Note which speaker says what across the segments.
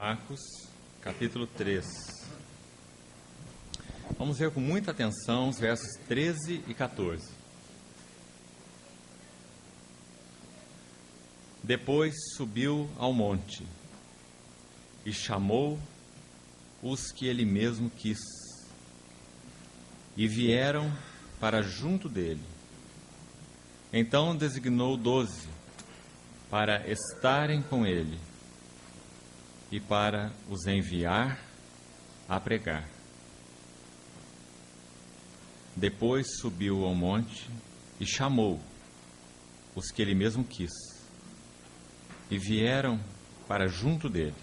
Speaker 1: Marcos, capítulo 3. Vamos ver com muita atenção os versos 13 e 14. Depois subiu ao monte e chamou os que ele mesmo quis, e vieram para junto dele. Então designou 12 para estarem com ele e para os enviar a pregar. Depois subiu ao monte e chamou os que ele mesmo quis, e vieram para junto dele.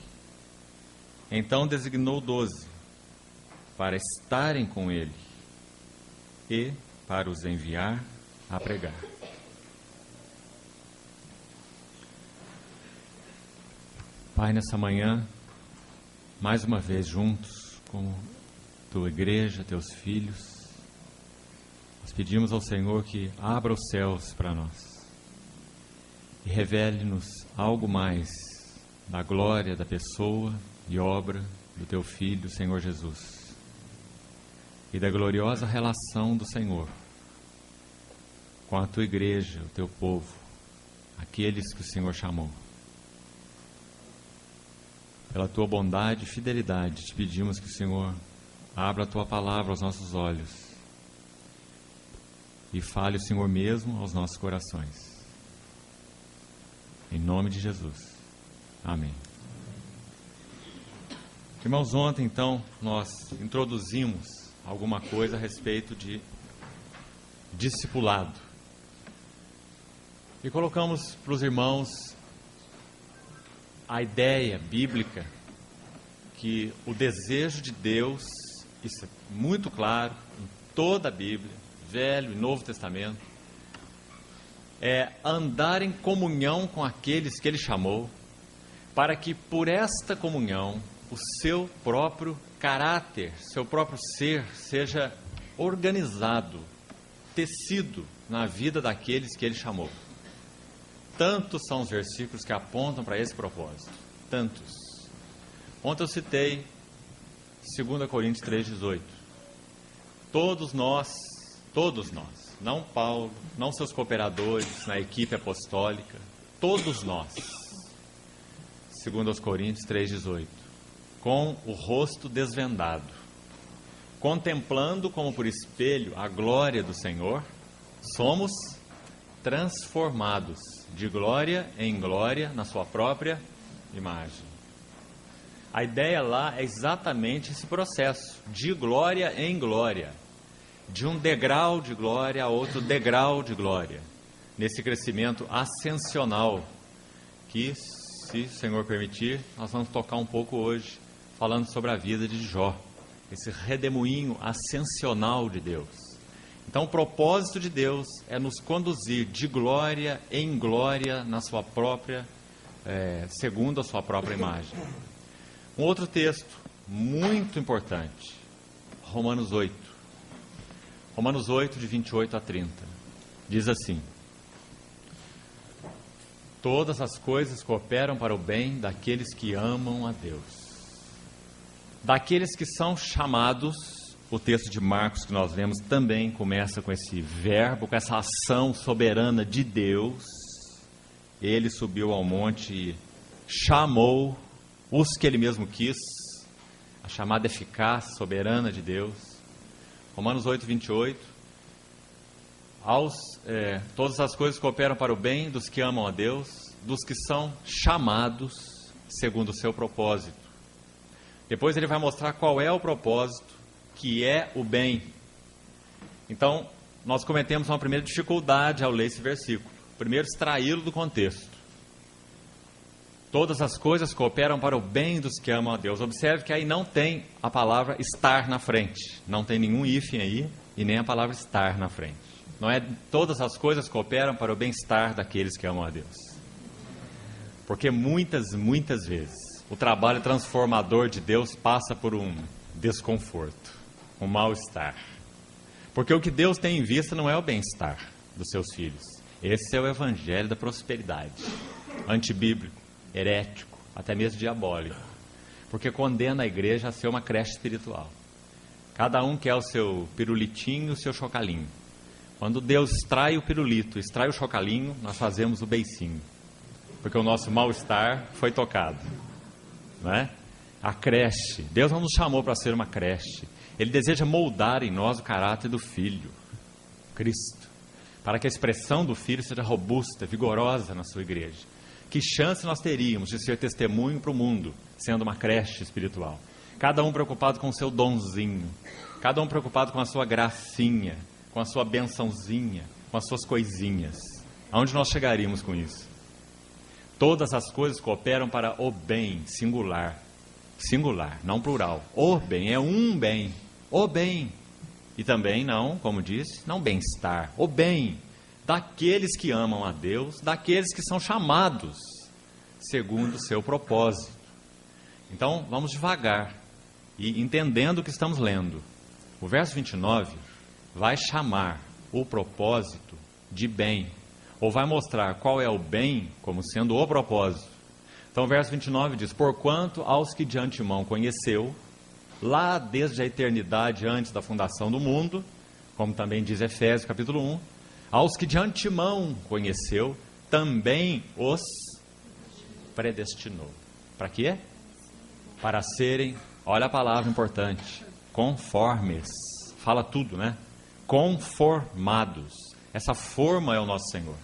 Speaker 1: Então designou 12 para estarem com ele e para os enviar a pregar. Pai, nessa manhã, mais uma vez juntos com tua igreja, teus filhos, nós pedimos ao Senhor que abra os céus para nós e revele-nos algo mais da glória da pessoa e obra do teu Filho, Senhor Jesus, e da gloriosa relação do Senhor com a tua igreja, o teu povo, aqueles que o Senhor chamou. Pela tua bondade e fidelidade, te pedimos que o Senhor abra a tua palavra aos nossos olhos e fale o Senhor mesmo aos nossos corações. Em nome de Jesus. Amém. Irmãos, ontem, então, nós introduzimos alguma coisa a respeito de discipulado. E colocamos para os irmãos a ideia bíblica que o desejo de Deus, isso é muito claro em toda a Bíblia, Velho e Novo Testamento, é andar em comunhão com aqueles que Ele chamou, para que por esta comunhão o seu próprio caráter, seu próprio ser seja organizado, tecido na vida daqueles que Ele chamou. Tantos são os versículos que apontam para esse propósito. Tantos. Ontem eu citei 2 Coríntios 3,18. Todos nós, não Paulo, não seus cooperadores na equipe apostólica, todos nós, 2 Coríntios 3,18, com o rosto desvendado, contemplando como por espelho a glória do Senhor, somos transformados de glória em glória na sua própria imagem. A ideia lá é exatamente esse processo, de glória em glória, de um degrau de glória a outro degrau de glória, nesse crescimento ascensional, que, se o Senhor permitir, nós vamos tocar um pouco hoje, falando sobre a vida de Jó, esse redemoinho ascensional de Deus. Então, o propósito de Deus é nos conduzir de glória em glória na sua própria, segundo a sua própria imagem. Um outro texto muito importante, Romanos 8. Romanos 8, de 28 a 30. Diz assim: todas as coisas cooperam para o bem daqueles que amam a Deus, daqueles que são chamados. O texto de Marcos que nós lemos também começa com esse verbo, com essa ação soberana de Deus. Ele subiu ao monte e chamou os que ele mesmo quis, a chamada eficaz, soberana de Deus. Romanos 8, 28. Todas as coisas cooperam para o bem dos que amam a Deus, dos que são chamados segundo o seu propósito. Depois ele vai mostrar qual é o propósito, que é o bem. Então, nós cometemos uma primeira dificuldade ao ler esse versículo. Primeiro, extraí-lo do contexto. Todas as coisas cooperam para o bem dos que amam a Deus. Observe que aí não tem a palavra estar na frente. Não tem nenhum hífen aí e nem a palavra estar na frente. Não é todas as coisas cooperam para o bem-estar daqueles que amam a Deus. Porque muitas vezes o trabalho transformador de Deus passa por um desconforto, um mal-estar. Porque o que Deus tem em vista não é o bem-estar dos seus filhos. Esse é o evangelho da prosperidade, antibíblico, herético, até mesmo diabólico. porque condena a igreja a ser uma creche espiritual. Cada um quer o seu pirulitinho e o seu chocalinho. Quando Deus extrai o pirulito, extrai o chocalinho, nós fazemos o beicinho, porque o nosso mal-estar foi tocado, não é? A creche, Deus não nos chamou para ser uma creche. Ele deseja moldar em nós o caráter do Filho, Cristo, para que a expressão do Filho seja robusta, vigorosa na sua igreja. Que chance nós teríamos de ser testemunho para o mundo, sendo uma creche espiritual? Cada um preocupado com o seu donzinho, cada um preocupado com a sua gracinha, com a sua bençãozinha, com as suas coisinhas. Aonde nós chegaríamos com isso? Todas as coisas cooperam para o bem, singular, não plural. O bem é um bem, o bem. E também não, como disse, não bem-estar, o bem daqueles que amam a Deus, daqueles que são chamados segundo o seu propósito. Então, vamos devagar e entendendo o que estamos lendo. O verso 29 vai chamar o propósito de bem, ou vai mostrar qual é o bem como sendo o propósito. Então o verso 29 diz: porquanto aos que de antemão conheceu, lá desde a eternidade antes da fundação do mundo, como também diz Efésios capítulo 1, aos que de antemão conheceu, também os predestinou. Para quê? Para serem, olha a palavra importante, conformes. Fala tudo, né? Conformados. Essa forma é o nosso Senhor.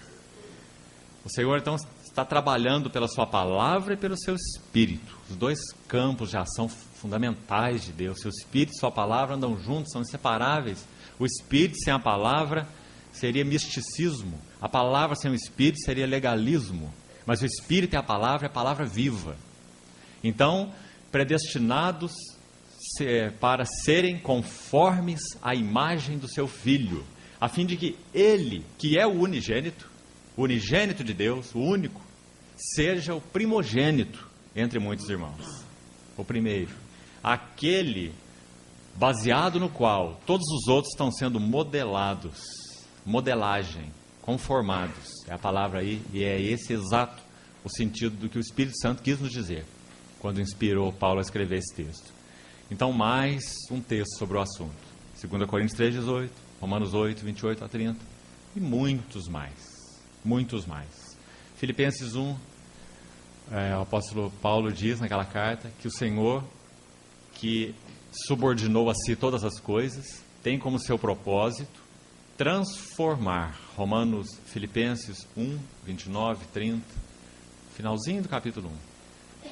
Speaker 1: O Senhor, então, está trabalhando pela sua palavra e pelo seu Espírito. Os dois campos de ação fundamentais de Deus. Seu Espírito e sua palavra andam juntos, são inseparáveis. O Espírito sem a palavra seria misticismo. A palavra sem o Espírito seria legalismo. Mas o Espírito e a palavra viva. Então, predestinados para serem conformes à imagem do seu Filho, a fim de que Ele, que é o unigênito de Deus, o único, seja o primogênito entre muitos irmãos. O primeiro, aquele baseado no qual todos os outros estão sendo modelados, modelagem, conformados, é a palavra aí, e é esse exato o sentido do que o Espírito Santo quis nos dizer, quando inspirou Paulo a escrever esse texto. Então, mais um texto sobre o assunto, 2 Coríntios 3,18, Romanos 8, 28 a 30, e muitos mais. Filipenses 1, o apóstolo Paulo diz naquela carta que o Senhor, que subordinou a si todas as coisas, tem como seu propósito transformar, Filipenses 1, 29, 30, finalzinho do capítulo 1,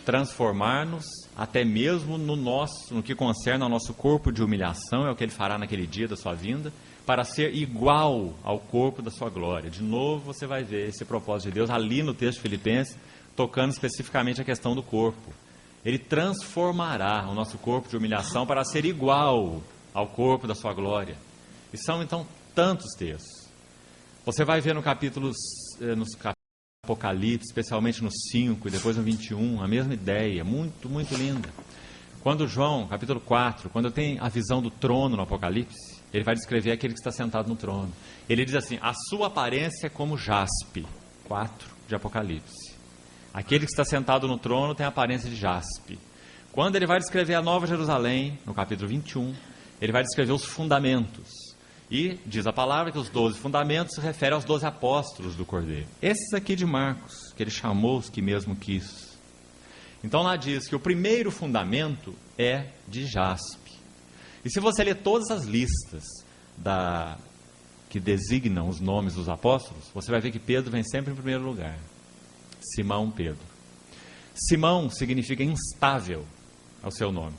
Speaker 1: transformar-nos até mesmo no que concerne ao nosso corpo de humilhação, é o que ele fará naquele dia da sua vinda, para ser igual ao corpo da sua glória. De novo você vai ver esse propósito de Deus ali no texto de Filipenses, tocando especificamente a questão do corpo. Ele transformará o nosso corpo de humilhação para ser igual ao corpo da sua glória. E são então tantos textos. Você vai ver nos capítulos Apocalipse, especialmente no 5 e depois no 21, a mesma ideia, muito, muito linda. Quando João, capítulo 4, quando tem a visão do trono no Apocalipse, ele vai descrever aquele que está sentado no trono. Ele diz assim: a sua aparência é como jaspe. 4 de Apocalipse. Aquele que está sentado no trono tem a aparência de jaspe. Quando ele vai descrever a Nova Jerusalém, no capítulo 21, ele vai descrever os fundamentos. E diz a palavra que os 12 fundamentos se referem aos 12 apóstolos do Cordeiro. Esses aqui de Marcos, que ele chamou os que mesmo quis. Então lá diz que o primeiro fundamento é de jaspe. E se você ler todas as listas que designam os nomes dos apóstolos, você vai ver que Pedro vem sempre em primeiro lugar. Simão Pedro. Simão significa instável, é o seu nome.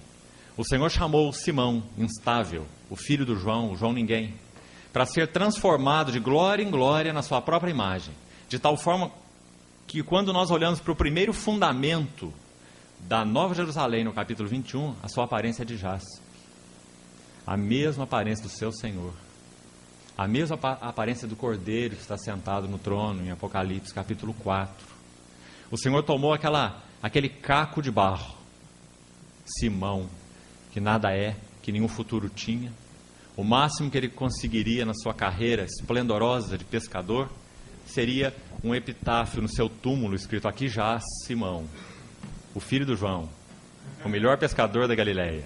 Speaker 1: O Senhor chamou Simão, instável, o filho do João, o João ninguém, para ser transformado de glória em glória na sua própria imagem. De tal forma que quando nós olhamos para o primeiro fundamento da Nova Jerusalém, no capítulo 21, a sua aparência é de jaspe. A mesma aparência do seu Senhor. A mesma aparência do Cordeiro que está sentado no trono, em Apocalipse, capítulo 4. O Senhor tomou aquele caco de barro, Simão, que nada é, que nenhum futuro tinha. O máximo que ele conseguiria na sua carreira esplendorosa de pescador seria um epitáfio no seu túmulo escrito: aqui jaz Simão, o filho do João, o melhor pescador da Galileia.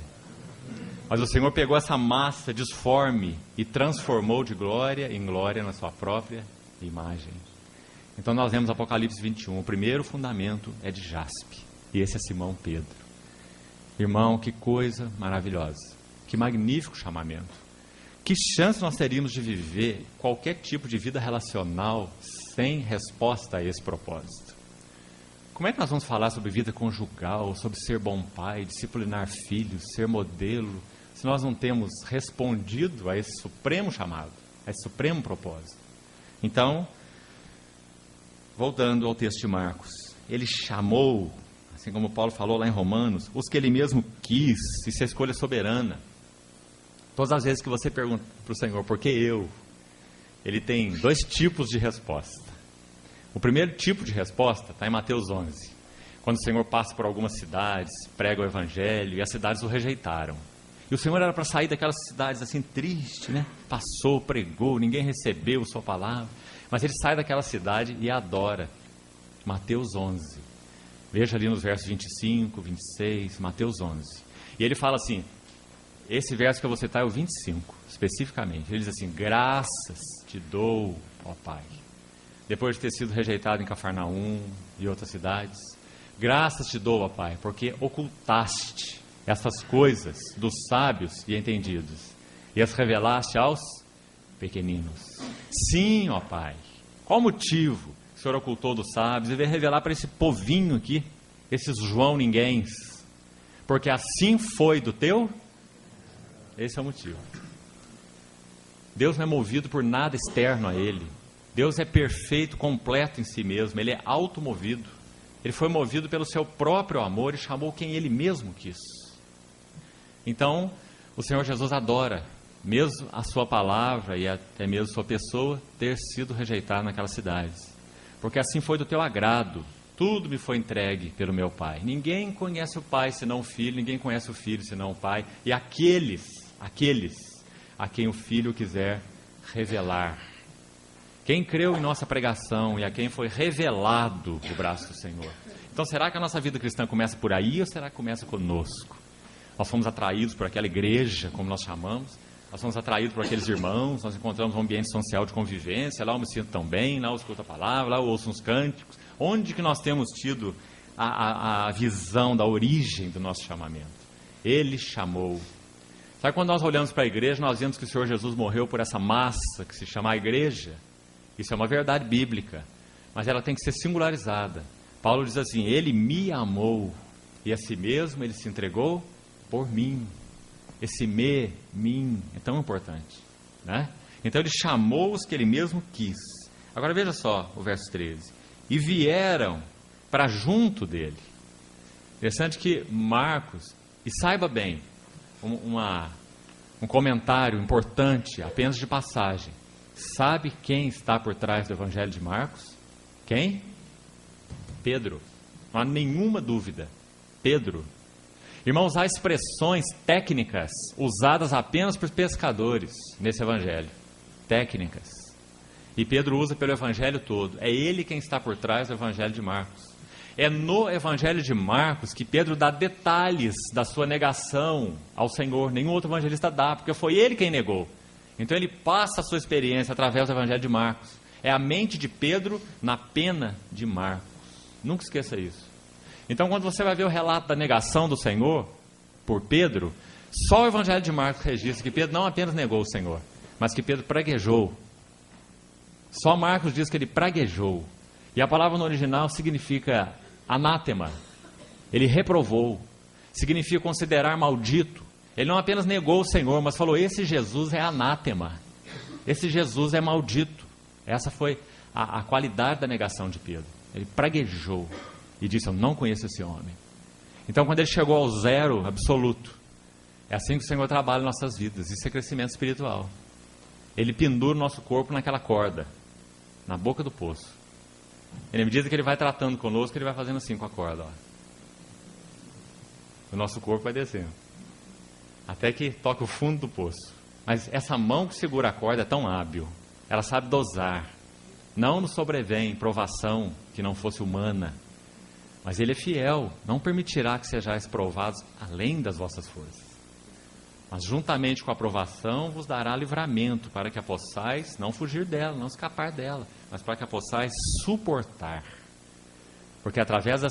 Speaker 1: Mas o Senhor pegou essa massa disforme e transformou de glória em glória na sua própria imagem. Então nós vemos Apocalipse 21, o primeiro fundamento é de jaspe, e esse é Simão Pedro. Irmão, que coisa maravilhosa, que magnífico chamamento. Que chance nós teríamos de viver qualquer tipo de vida relacional sem resposta a esse propósito? Como é que nós vamos falar sobre vida conjugal, sobre ser bom pai, disciplinar filhos, ser modelo, se nós não temos respondido a esse supremo chamado, a esse supremo propósito? Então, voltando ao texto de Marcos, ele chamou, assim como Paulo falou lá em Romanos, os que ele mesmo quis, isso é escolha soberana. Todas as vezes que você pergunta para o Senhor, por que eu? Ele tem dois tipos de resposta. O primeiro tipo de resposta está em Mateus 11, quando o Senhor passa por algumas cidades, prega o Evangelho, e as cidades o rejeitaram. E o Senhor era para sair daquelas cidades assim, triste, né? Passou, pregou, ninguém recebeu sua palavra, mas ele sai daquela cidade e adora. Mateus 11. Veja ali nos versos 25, 26, Mateus 11. E ele fala assim, esse verso que eu vou citar é o 25, especificamente. Ele diz assim, graças te dou, ó Pai. Depois de ter sido rejeitado em Cafarnaum e outras cidades, graças te dou, ó Pai, porque ocultaste essas coisas dos sábios e entendidos e as revelaste aos pequeninos. Sim, ó Pai, qual motivo o Senhor ocultou dos sábios e veio revelar para esse povinho aqui, esses João ninguéms? Porque assim foi do teu. Esse é o motivo. Deus não é movido por nada externo a Ele. Deus é perfeito, completo em si mesmo. Ele é automovido. Ele foi movido pelo seu próprio amor e chamou quem Ele mesmo quis. Então, o Senhor Jesus adora, mesmo a sua palavra e até mesmo a sua pessoa, ter sido rejeitado naquelas cidades. Porque assim foi do teu agrado. Tudo me foi entregue pelo meu Pai. Ninguém conhece o Pai senão o Filho, ninguém conhece o Filho senão o Pai. E aqueles a quem o Filho quiser revelar. Quem creu em nossa pregação e a quem foi revelado o braço do Senhor. Então, será que a nossa vida cristã começa por aí ou será que começa conosco? Nós fomos atraídos por aquela igreja, como nós chamamos, nós fomos atraídos por aqueles irmãos, nós encontramos um ambiente social de convivência, lá eu me sinto tão bem, lá eu escuto a palavra, lá eu ouço uns cânticos. Onde que nós temos tido a visão da origem do nosso chamamento? Ele chamou. Sabe, quando nós olhamos para a igreja, nós vemos que o Senhor Jesus morreu por essa massa que se chama a igreja. Isso é uma verdade bíblica, mas ela tem que ser singularizada. Paulo diz assim, ele me amou e a si mesmo ele se entregou por mim. Esse mim, é tão importante, né? Então ele chamou os que ele mesmo quis. Agora veja só o verso 13. E vieram para junto dele. Interessante que Marcos, e saiba bem, um comentário importante, apenas de passagem. Sabe quem está por trás do Evangelho de Marcos? Quem? Pedro. Não há nenhuma dúvida. Pedro. Irmãos, há expressões técnicas usadas apenas por pescadores nesse Evangelho. Técnicas. E Pedro usa pelo Evangelho todo. É ele quem está por trás do Evangelho de Marcos. É no Evangelho de Marcos que Pedro dá detalhes da sua negação ao Senhor. Nenhum outro evangelista dá, porque foi ele quem negou. Então ele passa a sua experiência através do Evangelho de Marcos. É a mente de Pedro na pena de Marcos. Nunca esqueça isso. Então quando você vai ver o relato da negação do Senhor por Pedro, só o Evangelho de Marcos registra que Pedro não apenas negou o Senhor, mas que Pedro praguejou. Só Marcos diz que ele praguejou. E a palavra no original significa anátema. Ele reprovou. Significa considerar maldito. Ele não apenas negou o Senhor, mas falou, esse Jesus é anátema. Esse Jesus é maldito. Essa foi a qualidade da negação de Pedro. Ele praguejou e disse, eu não conheço esse homem. Então quando ele chegou ao zero absoluto, é assim que o Senhor trabalha em nossas vidas. Isso é crescimento espiritual. Ele pendura o nosso corpo naquela corda, na boca do poço. E na medida que ele vai tratando conosco, ele vai fazendo assim com a corda. Ó. O nosso corpo vai descendo. Até que toque o fundo do poço. Mas essa mão que segura a corda é tão hábil. Ela sabe dosar. Não nos sobrevém provação que não fosse humana. Mas Ele é fiel, não permitirá que sejais provados além das vossas forças. Mas juntamente com a provação vos dará livramento, para que a possais não fugir dela, não escapar dela, mas para que a possais suportar. Porque através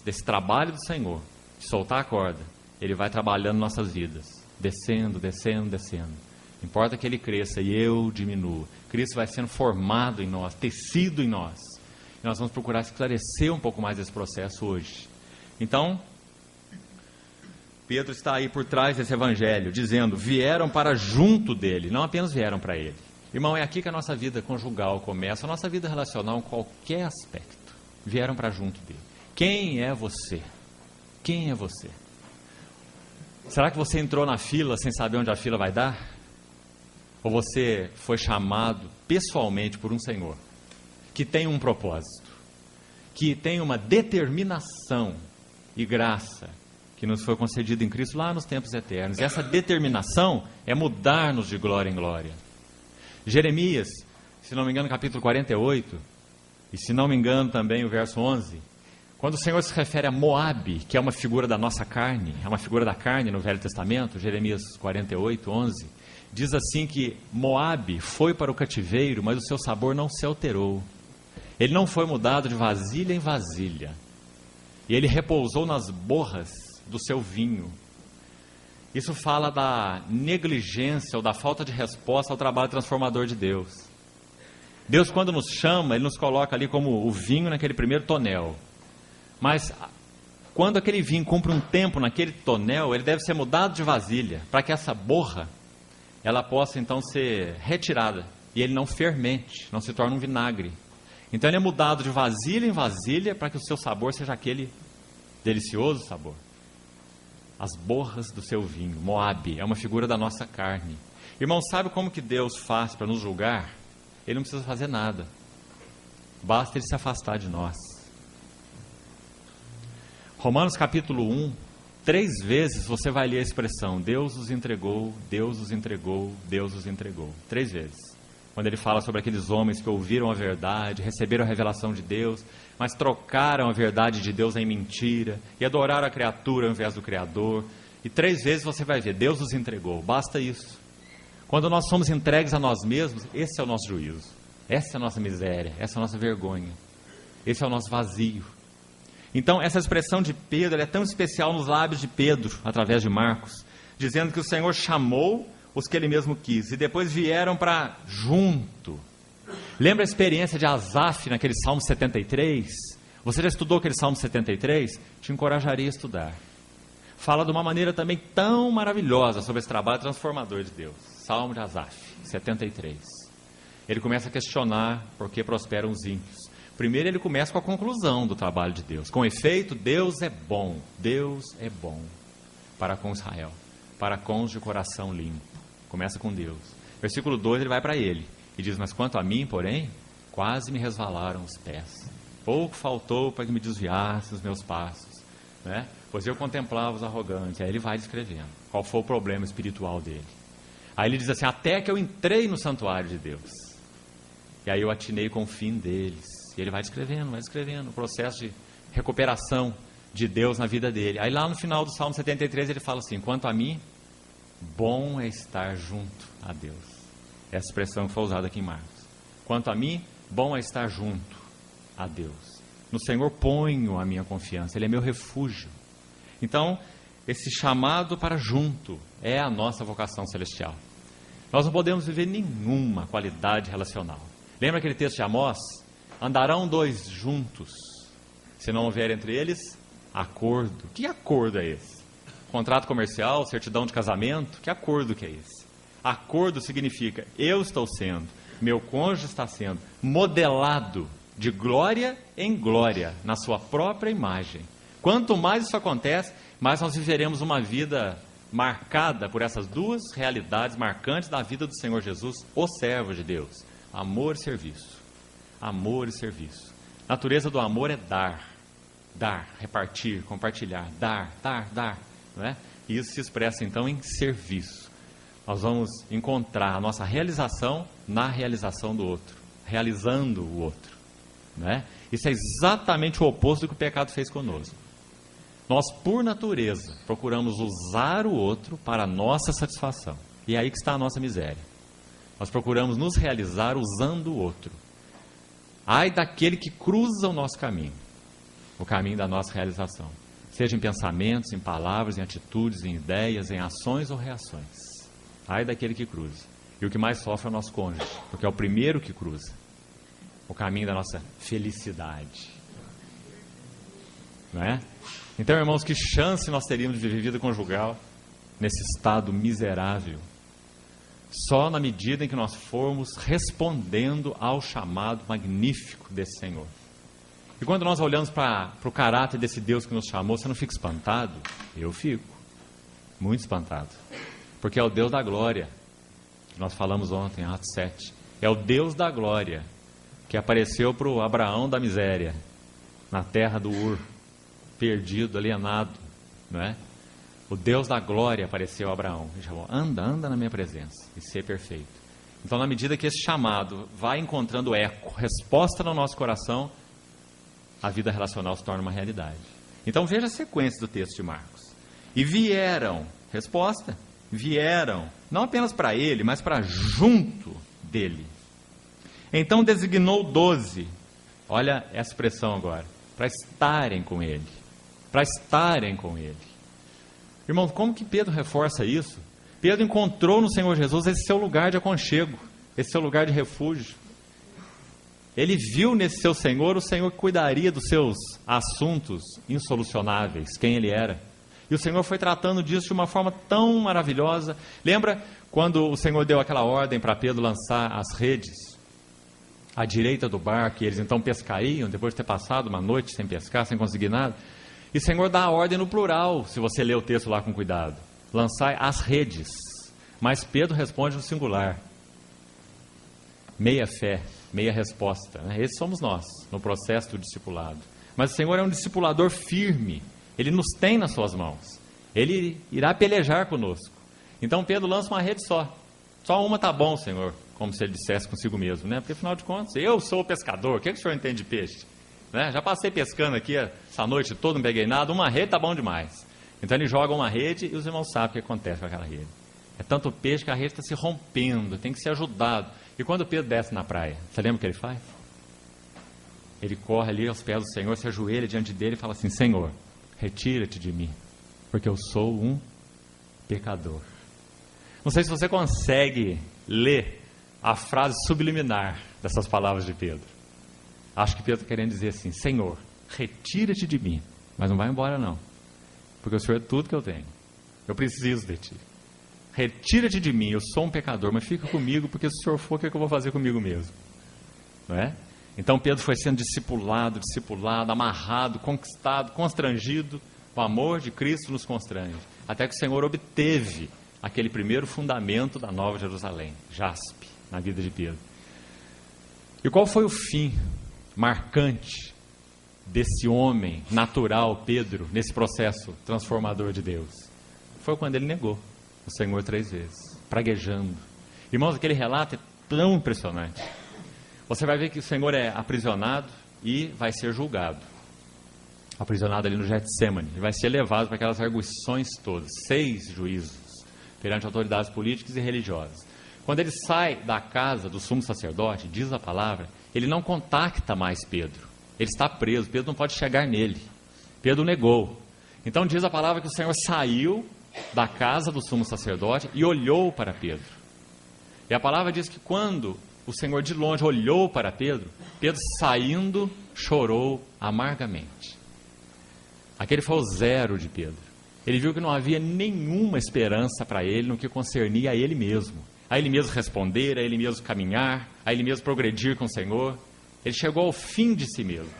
Speaker 1: desse trabalho do Senhor, de soltar a corda, Ele vai trabalhando nossas vidas, descendo, descendo, descendo. Importa que Ele cresça e eu diminua. Cristo vai sendo formado em nós, tecido em nós. E nós vamos procurar esclarecer um pouco mais esse processo hoje. Então, Pedro está aí por trás desse evangelho, dizendo, vieram para junto dele, não apenas vieram para ele. Irmão, é aqui que a nossa vida conjugal começa, a nossa vida relacional em qualquer aspecto. Vieram para junto dele. Quem é você? Quem é você? Será que você entrou na fila sem saber onde a fila vai dar? Ou você foi chamado pessoalmente por um Senhor que tem um propósito, que tem uma determinação e graça que nos foi concedida em Cristo lá nos tempos eternos. E essa determinação é mudar-nos de glória em glória. Jeremias, se não me engano, capítulo 48, e se não me engano também o verso 11, quando o Senhor se refere a Moabe, que é uma figura da nossa carne, é uma figura da carne no Velho Testamento, Jeremias 48, 11, diz assim que Moabe foi para o cativeiro, mas o seu sabor não se alterou. Ele não foi mudado de vasilha em vasilha. E ele repousou nas borras do seu vinho. Isso fala da negligência ou da falta de resposta ao trabalho transformador de Deus. Deus, quando nos chama, Ele nos coloca ali como o vinho naquele primeiro tonel. Mas quando aquele vinho cumpre um tempo naquele tonel, ele deve ser mudado de vasilha, para que essa borra, ela possa então ser retirada, e ele não fermente, não se torne um vinagre. Então ele é mudado de vasilha em vasilha, para que o seu sabor seja aquele delicioso sabor. As borras do seu vinho. Moabe é uma figura da nossa carne. Irmão, sabe como que Deus faz para nos julgar? Ele não precisa fazer nada. Basta Ele se afastar de nós. Romanos capítulo 1, 3 vezes você vai ler a expressão Deus os entregou, Deus os entregou, Deus os entregou. 3 vezes. Quando ele fala sobre aqueles homens que ouviram a verdade, receberam a revelação de Deus, mas trocaram a verdade de Deus em mentira e adoraram a criatura ao invés do Criador. E 3 vezes você vai ver, Deus os entregou, basta isso. Quando nós somos entregues a nós mesmos, esse é o nosso juízo, essa é a nossa miséria, essa é a nossa vergonha, esse é o nosso vazio. Então essa expressão de Pedro é tão especial nos lábios de Pedro, através de Marcos, dizendo que o Senhor chamou os que Ele mesmo quis, e depois vieram para junto. Lembra a experiência de Asaf naquele Salmo 73? Você já estudou aquele Salmo 73? Te encorajaria a estudar. Fala de uma maneira também tão maravilhosa sobre esse trabalho transformador de Deus. Salmo de Asaf, 73. Ele começa a questionar por que prosperam os ímpios. Primeiro ele começa com a conclusão do trabalho de Deus. Com efeito, Deus é bom para com Israel, para com os de coração limpo. Começa com Deus. Versículo 2 ele vai para ele e diz, mas quanto a mim, porém, quase me resvalaram os pés. Pouco faltou para que me desviasse os meus passos, né? Pois eu contemplava os arrogantes. Aí ele vai descrevendo qual foi o problema espiritual dele. Aí ele diz assim, até que eu entrei no santuário de Deus. E aí eu atinei com o fim deles. E ele vai descrevendo o processo de recuperação de Deus na vida dele. Aí lá no final do Salmo 73 ele fala assim, quanto a mim, bom é estar junto a Deus. Essa expressão que foi usada aqui em Marcos. Quanto a mim, bom é estar junto a Deus. No Senhor ponho a minha confiança, Ele é meu refúgio. Então, esse chamado para junto é a nossa vocação celestial. Nós não podemos viver nenhuma qualidade relacional. Lembra aquele texto de Amós? Andarão 2 juntos, se não houver entre eles acordo. Que acordo é esse? Contrato comercial, certidão de casamento? Que acordo que é esse? Acordo significa, eu estou sendo, meu cônjuge está sendo modelado de glória em glória, na sua própria imagem. Quanto mais isso acontece, mais nós viveremos uma vida marcada por essas 2 realidades marcantes da vida do Senhor Jesus, o servo de Deus. Amor e serviço. Amor e serviço. A natureza do amor é dar, repartir, compartilhar, dar, não é? E isso se expressa então em serviço. Nós vamos encontrar a nossa realização na realização do outro, realizando o outro. né? Isso é exatamente o oposto do que o pecado fez conosco. Nós, por natureza, procuramos usar o outro para a nossa satisfação. E é aí que está a nossa miséria. Nós procuramos nos realizar usando o outro. Ai daquele que cruza o nosso caminho, o caminho da nossa realização. Seja em pensamentos, em palavras, em atitudes, em ideias, em ações ou reações. Ai daquele que cruza. E o que mais sofre é o nosso cônjuge, porque é o primeiro que cruza o caminho da nossa felicidade. Não é? Então, irmãos, que chance nós teríamos de viver vida conjugal nesse estado miserável? Só na medida em que nós formos respondendo ao chamado magnífico desse Senhor. E quando nós olhamos para o caráter desse Deus que nos chamou, você não fica espantado? Eu fico muito espantado, porque é o Deus da glória, que nós falamos ontem, em Atos 7. É o Deus da glória que apareceu para o Abraão da miséria, na terra do Ur, perdido, alienado, não é? O Deus da glória apareceu a Abraão e chamou: anda na minha presença e ser perfeito. Então, na medida que esse chamado vai encontrando eco, resposta no nosso coração, a vida relacional se torna uma realidade. Então, veja a sequência do texto de Marcos. E vieram, resposta, vieram, não apenas para ele, mas para junto dele. Então designou 12, olha essa expressão agora, para estarem com ele. Para estarem com ele. Irmão, como que Pedro reforça isso? Pedro encontrou no Senhor Jesus esse seu lugar de aconchego, esse seu lugar de refúgio. Ele viu nesse seu Senhor o Senhor que cuidaria dos seus assuntos insolucionáveis, quem ele era. E o Senhor foi tratando disso de uma forma tão maravilhosa. Lembra quando o Senhor deu aquela ordem para Pedro lançar as redes à direita do barco, e eles então pescariam, depois de ter passado uma noite sem pescar, sem conseguir nada? E o Senhor dá a ordem no plural, se você ler o texto lá com cuidado. Lançai as redes. Mas Pedro responde no singular. Meia fé, meia resposta. Né? Esses somos nós, no processo do discipulado. Mas o Senhor é um discipulador firme. Ele nos tem nas suas mãos. Ele irá pelejar conosco. Então Pedro lança uma rede só. Só uma tá bom, Senhor. Como se ele dissesse consigo mesmo, né? Porque afinal de contas, eu sou o pescador. O que o senhor entende de peixe? Né? Já passei pescando aqui essa noite toda, não peguei nada. Uma rede tá bom demais. Então ele joga uma rede e os irmãos sabem o que acontece com aquela rede. É tanto peixe que a rede está se rompendo, tem que ser ajudado. E quando Pedro desce na praia, você lembra o que ele faz? Ele corre ali aos pés do Senhor, se ajoelha diante dele e fala assim: Senhor, retira-te de mim, porque eu sou um pecador. Não sei se você consegue ler a frase subliminar dessas palavras de Pedro. Acho que Pedro está querendo dizer assim: Senhor, retira-te de mim, mas não vai embora não, porque o Senhor é tudo que eu tenho, eu preciso de ti. Retira-te de mim, eu sou um pecador, mas fica comigo, porque se o Senhor for, o que eu vou fazer comigo mesmo? Não é? Então Pedro foi sendo discipulado, amarrado, conquistado, constrangido. O amor de Cristo nos constrange, até que o Senhor obteve aquele primeiro fundamento da Nova Jerusalém, jaspe, na vida de Pedro. E qual foi o fim marcante desse homem natural, Pedro, nesse processo transformador de Deus? Foi quando ele negou o Senhor 3 vezes, praguejando. Irmãos, aquele relato é tão impressionante. Você vai ver que o Senhor é aprisionado e vai ser julgado. Aprisionado ali no Getsêmani. E vai ser levado para aquelas arguições todas. 6 juízos perante autoridades políticas e religiosas. Quando ele sai da casa do sumo sacerdote, diz a palavra, ele não contacta mais Pedro. Ele está preso, Pedro não pode chegar nele. Pedro negou. Então diz a palavra que o Senhor saiu da casa do sumo sacerdote e olhou para Pedro. E a palavra diz que quando o Senhor de longe olhou para Pedro, Pedro saindo chorou amargamente. Aquele foi o zero de Pedro. Ele viu que não havia nenhuma esperança para ele no que concernia a ele mesmo. A ele mesmo responder, a ele mesmo caminhar, a ele mesmo progredir com o Senhor. Ele chegou ao fim de si mesmo.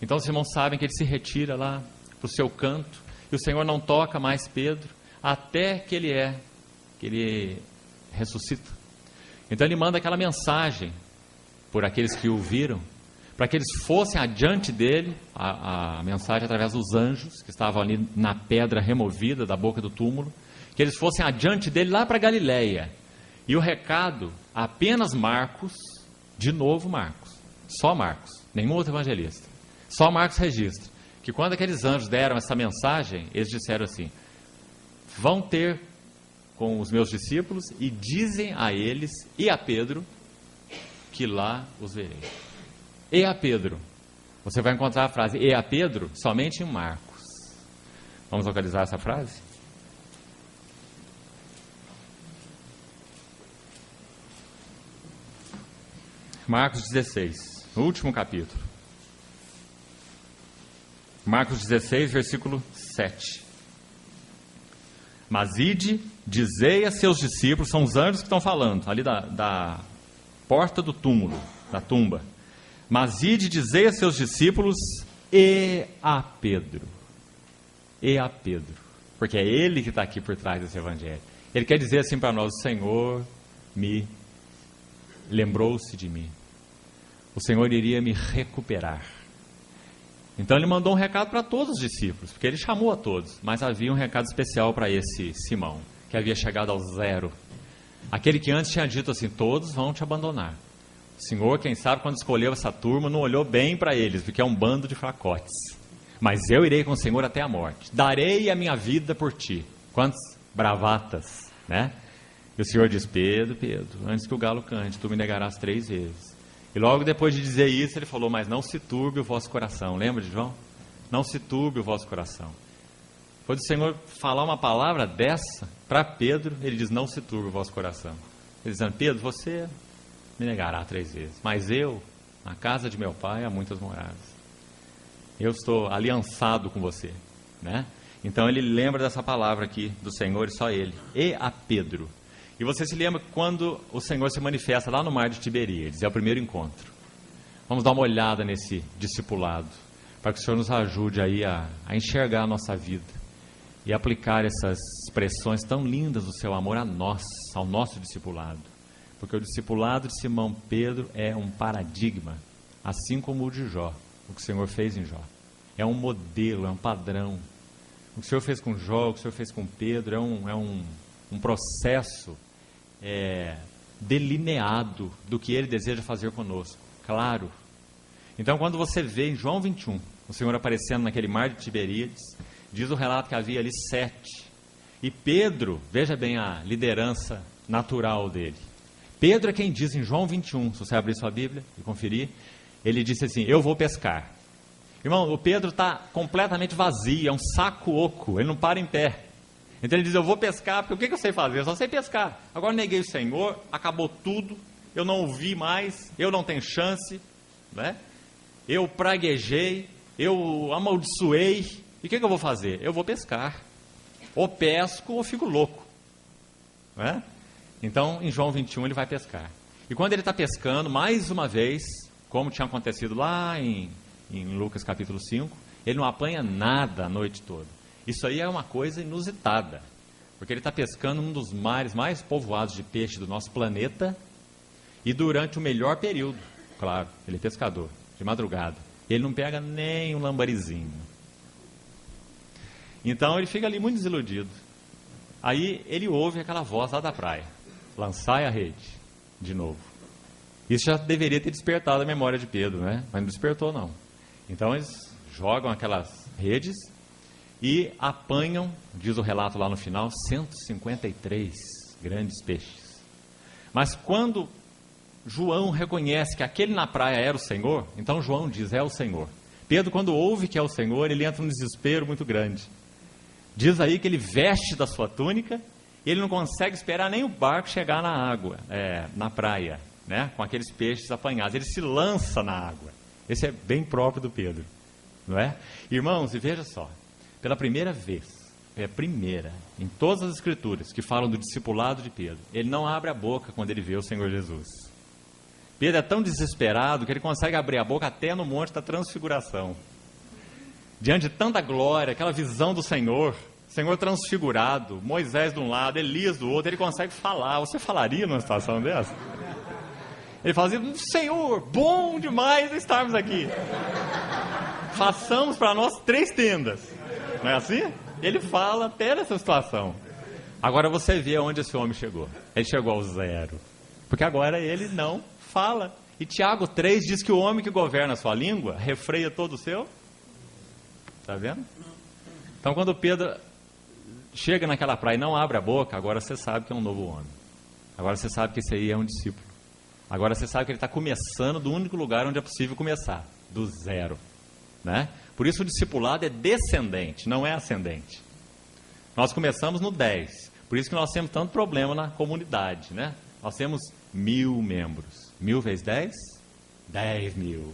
Speaker 1: Então os irmãos sabem que ele se retira lá para o seu canto e o Senhor não toca mais Pedro até que ele ressuscita. Então ele manda aquela mensagem por aqueles que o viram, para que eles fossem adiante dele, a mensagem através dos anjos que estavam ali na pedra removida da boca do túmulo, que eles fossem adiante dele lá para Galiléia. E o recado, apenas Marcos, de novo Marcos, só Marcos, Nenhum outro evangelista. Só Marcos registra que quando aqueles anjos deram essa mensagem, eles disseram assim: vão ter com os meus discípulos e dizem a eles e a Pedro que lá os verei. E a Pedro. Você vai encontrar a frase e a Pedro somente em Marcos. Vamos localizar essa frase? Marcos 16, no último capítulo. Marcos 16, versículo 7. Mas ide, dizei a seus discípulos, são os anjos que estão falando, ali da porta do túmulo, da tumba. Mas ide, dizei a seus discípulos e a Pedro. E a Pedro. Porque é ele que está aqui por trás desse evangelho. Ele quer dizer assim para nós: o Senhor me lembrou-se de mim. O Senhor iria me recuperar. Então ele mandou um recado para todos os discípulos, porque ele chamou a todos, mas havia um recado especial para esse Simão, que havia chegado ao zero. Aquele que antes tinha dito assim: todos vão te abandonar. O Senhor, quem sabe, quando escolheu essa turma, não olhou bem para eles, porque é um bando de fracotes. Mas eu irei com o Senhor até a morte. Darei a minha vida por ti. Quantas bravatas, né? E o Senhor diz: Pedro, Pedro, antes que o galo cante, tu me negarás 3 vezes. E logo depois de dizer isso, ele falou: mas não se turbe o vosso coração. Lembra de João? Não se turbe o vosso coração. Foi do Senhor falar uma palavra dessa para Pedro, ele diz: não se turbe o vosso coração. Ele dizendo: Pedro, você me negará 3 vezes, mas eu, na casa de meu pai, há muitas moradas. Eu estou aliançado com você, né? Então ele lembra dessa palavra aqui do Senhor, e só ele. E a Pedro. E você se lembra quando o Senhor se manifesta lá no mar de Tiberíades, é o primeiro encontro. Vamos dar uma olhada nesse discipulado, para que o Senhor nos ajude aí a enxergar a nossa vida e aplicar essas expressões tão lindas do seu amor a nós, ao nosso discipulado. Porque o discipulado de Simão Pedro é um paradigma, assim como o de Jó, o que o Senhor fez em Jó. É um modelo, é um padrão. O que o Senhor fez com Jó, o que o Senhor fez com Pedro, é um processo delineado do que Ele deseja fazer conosco, claro. Então, quando você vê em João 21, o Senhor aparecendo naquele mar de Tiberíades, diz o relato que havia ali 7. E Pedro, veja bem a liderança natural dele. Pedro é quem diz em João 21, se você abrir sua Bíblia e conferir, ele disse assim: eu vou pescar. Irmão, o Pedro está completamente vazio, é um saco oco, ele não para em pé. Então ele diz: eu vou pescar, porque o que eu sei fazer? Eu só sei pescar. Agora neguei o Senhor, acabou tudo, eu não ouvi mais, eu não tenho chance, né? Eu praguejei, eu amaldiçoei, e o que eu vou fazer? Eu vou pescar. Ou pesco ou fico louco, né? Então, em João 21, ele vai pescar. E quando ele está pescando, mais uma vez, como tinha acontecido lá em Lucas capítulo 5, ele não apanha nada a noite toda. Isso aí é uma coisa inusitada, porque ele está pescando num dos mares mais povoados de peixe do nosso planeta, e durante o melhor período, claro, ele é pescador, de madrugada. Ele não pega nem um lambarizinho. Então ele fica ali muito desiludido. Aí ele ouve aquela voz lá da praia: lançai a rede, de novo. Isso já deveria ter despertado a memória de Pedro, né? Mas não despertou, não. Então eles jogam aquelas redes e apanham, diz o relato lá no final, 153 grandes peixes. Mas quando João reconhece que aquele na praia era o Senhor, então João diz: é o Senhor. Pedro, quando ouve que é o Senhor, ele entra num desespero muito grande. Diz aí que ele veste da sua túnica e ele não consegue esperar nem o barco chegar na água, na praia, né, com aqueles peixes apanhados. Ele se lança na água. Esse é bem próprio do Pedro, não é? Irmãos, e veja só, pela primeira vez, em todas as escrituras que falam do discipulado de Pedro, ele não abre a boca quando ele vê o Senhor Jesus. Pedro é tão desesperado que ele consegue abrir a boca até no monte da transfiguração. Diante de tanta glória, aquela visão do Senhor transfigurado, Moisés de um lado, Elias do outro, ele consegue falar. Você falaria numa situação dessa? Ele fala assim: Senhor, bom demais estarmos aqui. Façamos para nós 3 tendas. Não é assim? Ele fala até nessa situação. Agora você vê aonde esse homem chegou. Ele chegou ao zero. Porque agora ele não fala. E Tiago 3 diz que o homem que governa a sua língua refreia todo o seu. Está vendo? Então, quando Pedro chega naquela praia e não abre a boca, agora você sabe que é um novo homem. Agora você sabe que esse aí é um discípulo. Agora você sabe que ele está começando do único lugar onde é possível começar, do zero. Né? Por isso o discipulado é descendente, não é ascendente. Nós começamos no 10. Por isso que nós temos tanto problema na comunidade. Né? Nós temos 1000 membros. 1000 vezes 10? 10.000.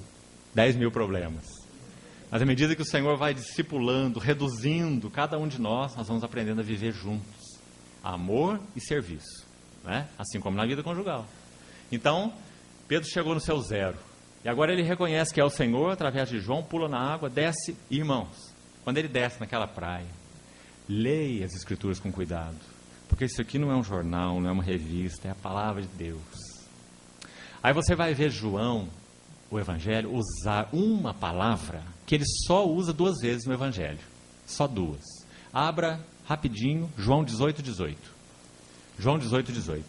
Speaker 1: 10.000 problemas. Mas à medida que o Senhor vai discipulando, reduzindo cada um de nós vamos aprendendo a viver juntos. Amor e serviço. Né? Assim como na vida conjugal. Então, Pedro chegou no seu zero. E agora ele reconhece que é o Senhor, através de João, pula na água, desce. Irmãos, quando ele desce naquela praia, leia as Escrituras com cuidado. Porque isso aqui não é um jornal, não é uma revista, é a palavra de Deus. Aí você vai ver João, o Evangelho, usar uma palavra que ele só usa 2 vezes no Evangelho. Só 2. Abra rapidinho, João 18:18. João 18:18.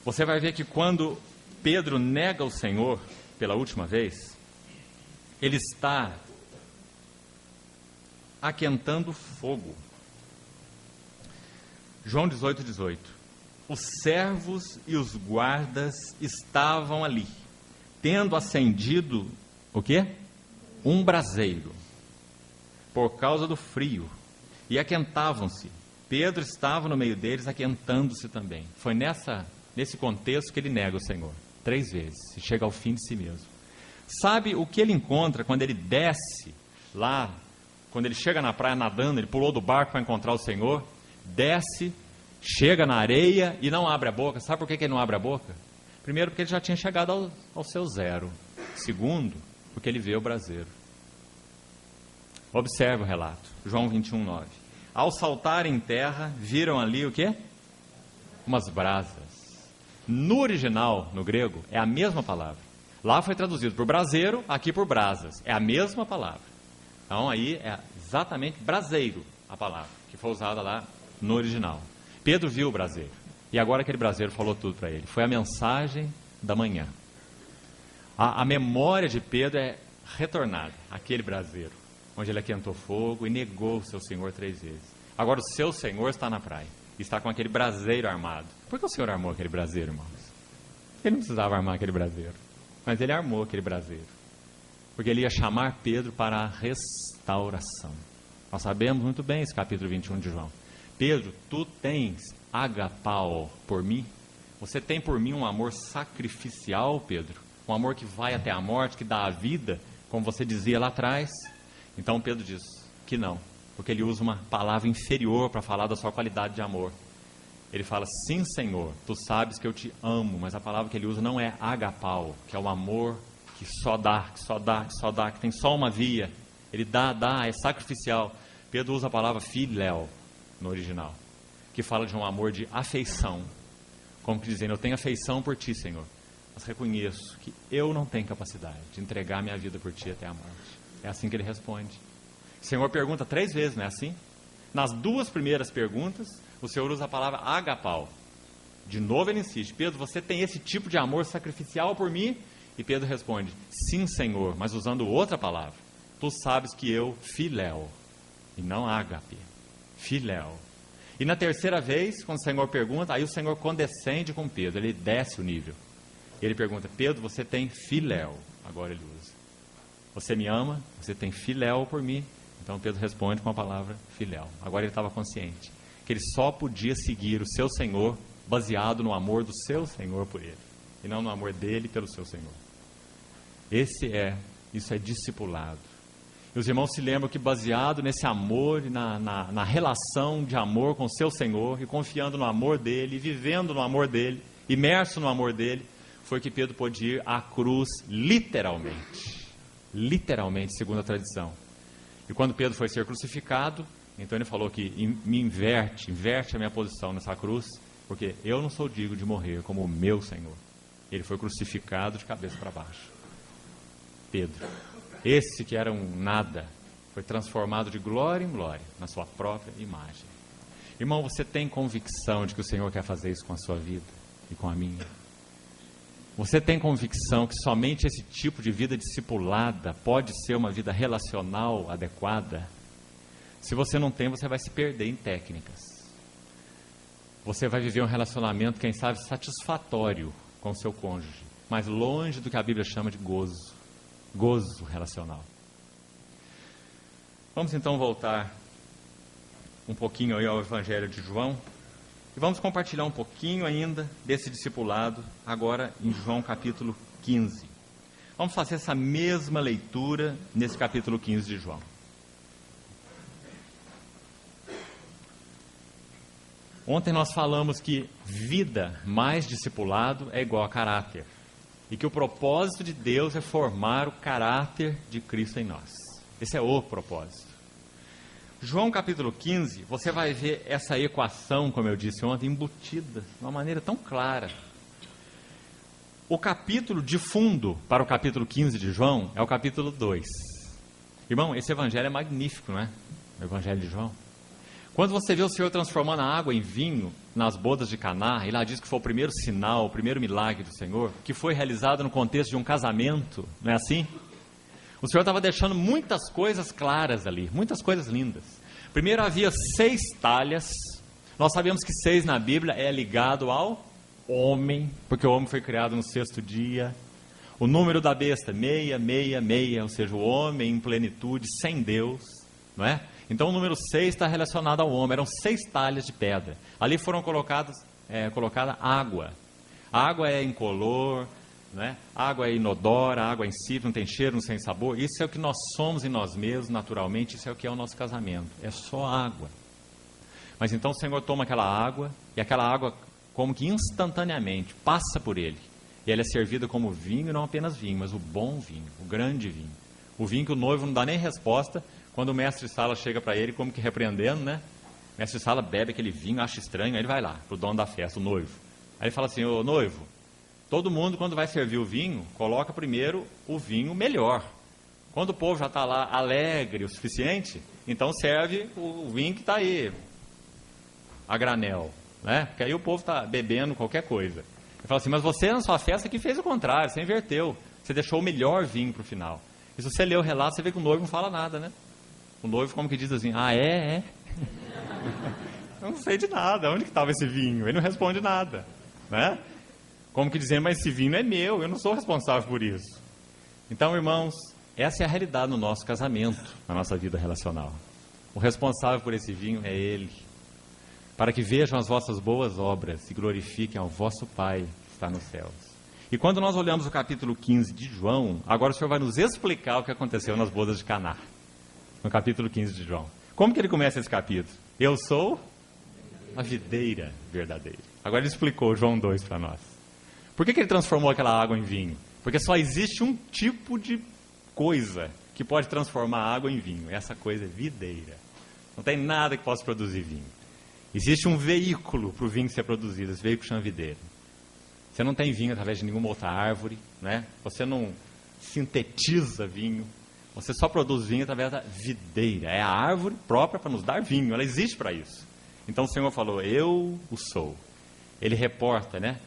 Speaker 1: Você vai ver que quando Pedro nega o Senhor pela última vez, ele está aquentando fogo. João 18:18. Os servos e os guardas estavam ali, tendo acendido, o quê? Um braseiro, por causa do frio, e aquentavam-se. Pedro estava no meio deles, aquentando-se também. Foi nesse contexto que ele nega o Senhor, 3 vezes, e chega ao fim de si mesmo. Sabe o que ele encontra quando ele desce lá, quando ele chega na praia nadando, ele pulou do barco para encontrar o Senhor, desce, chega na areia e não abre a boca. Sabe por que ele não abre a boca? Primeiro, porque ele já tinha chegado ao seu zero. Segundo, porque ele vê o braseiro. Observe o relato, João 21:9. Ao saltar em terra, viram ali o quê? Umas brasas. No original, no grego, é a mesma palavra. Lá foi traduzido por braseiro, aqui por brasas. É a mesma palavra. Então aí é exatamente braseiro a palavra, que foi usada lá no original. Pedro viu o braseiro. E agora aquele braseiro falou tudo para ele. Foi a mensagem da manhã. A memória de Pedro é retornada, aquele braseiro, onde ele aquentou fogo e negou o seu Senhor 3 vezes. Agora o seu Senhor está na praia. Está com aquele braseiro armado. Por que o Senhor armou aquele braseiro, irmãos? Ele não precisava armar aquele braseiro. Mas ele armou aquele braseiro. Porque ele ia chamar Pedro para a restauração. Nós sabemos muito bem esse capítulo 21 de João. Pedro, tu tens agapao por mim? Você tem por mim um amor sacrificial, Pedro? Um amor que vai até a morte, que dá a vida, como você dizia lá atrás? Então Pedro diz que não. Porque ele usa uma palavra inferior para falar da sua qualidade de amor. Ele fala, sim, Senhor, tu sabes que eu te amo, mas a palavra que ele usa não é agapao, que é o amor que só dá, que só dá, que só dá, que tem só uma via. Ele dá, é sacrificial. Pedro usa a palavra filéu no original, que fala de um amor de afeição, como que dizendo, eu tenho afeição por ti, Senhor, mas reconheço que eu não tenho capacidade de entregar minha vida por ti até a morte. É assim que ele responde. O Senhor pergunta 3 vezes, não é assim? Nas 2 primeiras perguntas, o Senhor usa a palavra agapao. De novo ele insiste, Pedro, você tem esse tipo de amor sacrificial por mim? E Pedro responde, sim, Senhor, mas usando outra palavra. Tu sabes que eu, filéu, e não ágape, filéu. E na 3ª vez, quando o Senhor pergunta, aí o Senhor condescende com Pedro, ele desce o nível. Ele pergunta, Pedro, você tem filéu? Agora ele usa. Você me ama? Você tem filéu por mim? Então Pedro responde com a palavra filéu. Agora ele estava consciente que ele só podia seguir o seu Senhor baseado no amor do seu Senhor por ele, e não no amor dele pelo seu Senhor. Isso é discipulado. E os irmãos se lembram que baseado nesse amor e na relação de amor com o seu Senhor, e confiando no amor dele, e vivendo no amor dele, imerso no amor dele, foi que Pedro pôde ir à cruz literalmente, segundo a tradição. E quando Pedro foi ser crucificado, então ele falou que me inverte a minha posição nessa cruz, porque eu não sou digno de morrer como o meu Senhor. Ele foi crucificado de cabeça para baixo. Pedro, esse que era um nada, foi transformado de glória em glória, na sua própria imagem. Irmão, você tem convicção de que o Senhor quer fazer isso com a sua vida e com a minha? Você tem convicção que somente esse tipo de vida discipulada pode ser uma vida relacional adequada? Se você não tem, você vai se perder em técnicas. Você vai viver um relacionamento, quem sabe, satisfatório com o seu cônjuge, mas longe do que a Bíblia chama de gozo. Gozo relacional. Vamos então voltar um pouquinho aí ao Evangelho de João e vamos compartilhar um pouquinho ainda desse discipulado agora em João capítulo 15. Vamos fazer essa mesma leitura nesse capítulo 15 de João. Ontem nós falamos que vida mais discipulado é igual a caráter. E que o propósito de Deus é formar o caráter de Cristo em nós. Esse é o propósito. João capítulo 15, você vai ver essa equação, como eu disse ontem, embutida de uma maneira tão clara. O capítulo de fundo para o capítulo 15 de João é o capítulo 2. Irmão, esse evangelho é magnífico, não é? O evangelho de João. Quando você vê o Senhor transformando a água em vinho nas bodas de Caná, e lá diz que foi o primeiro sinal, o primeiro milagre do Senhor, que foi realizado no contexto de um casamento, não é assim? O Senhor estava deixando muitas coisas claras ali, muitas coisas lindas. Primeiro havia 6 talhas, nós sabemos que 6 na Bíblia é ligado ao homem, porque o homem foi criado no 6º dia. O número da besta, 666, ou seja, o homem em plenitude, sem Deus, não é? Então o número 6 está relacionado ao homem, eram 6 talhas de pedra. Ali foram colocada água. A água é incolor, né? A água é inodora, a água em si não tem cheiro, não tem sabor. Isso é o que nós somos em nós mesmos, naturalmente, isso é o que é o nosso casamento. É só água. Mas então o Senhor toma aquela água, e aquela água como que instantaneamente passa por ele. E ela é servida como vinho, não apenas vinho, mas o bom vinho, o grande vinho. O vinho que o noivo não dá nem resposta. Quando o mestre Sala chega para ele, como que repreendendo, né? O mestre Sala bebe aquele vinho, acha estranho, aí ele vai lá, para o dono da festa, o noivo. Aí ele fala assim, ô noivo, todo mundo quando vai servir o vinho, coloca primeiro o vinho melhor. Quando o povo já está lá alegre o suficiente, então serve o vinho que está aí, a granel, né? Porque aí o povo está bebendo qualquer coisa. Ele fala assim, mas você na sua festa que fez o contrário, você inverteu, você deixou o melhor vinho para o final. E se você ler o relato, você vê que o noivo não fala nada, né? O noivo como que diz assim, é? Eu não sei de nada, onde que estava esse vinho? Ele não responde nada, né? Como que dizendo, mas esse vinho é meu, eu não sou responsável por isso. Então, irmãos, essa é a realidade no nosso casamento, na nossa vida relacional. O responsável por esse vinho é Ele. Para que vejam as vossas boas obras e glorifiquem ao vosso Pai que está nos céus. E quando nós olhamos o capítulo 15 de João, agora o Senhor vai nos explicar o que aconteceu nas bodas de Caná. No capítulo 15 de João. Como que ele começa esse capítulo? Eu sou a videira verdadeira. Agora ele explicou João 2 para nós. Por que ele transformou aquela água em vinho? Porque só existe um tipo de coisa que pode transformar a água em vinho. Essa coisa é videira. Não tem nada que possa produzir vinho. Existe um veículo para o vinho ser produzido. Esse veículo chama videira. Você não tem vinho através de nenhuma outra árvore, né? Você não sintetiza vinho. Você só produz vinho através da videira. É a árvore própria para nos dar vinho. Ela existe para isso. Então o Senhor falou, eu o sou. Ele reporta, né?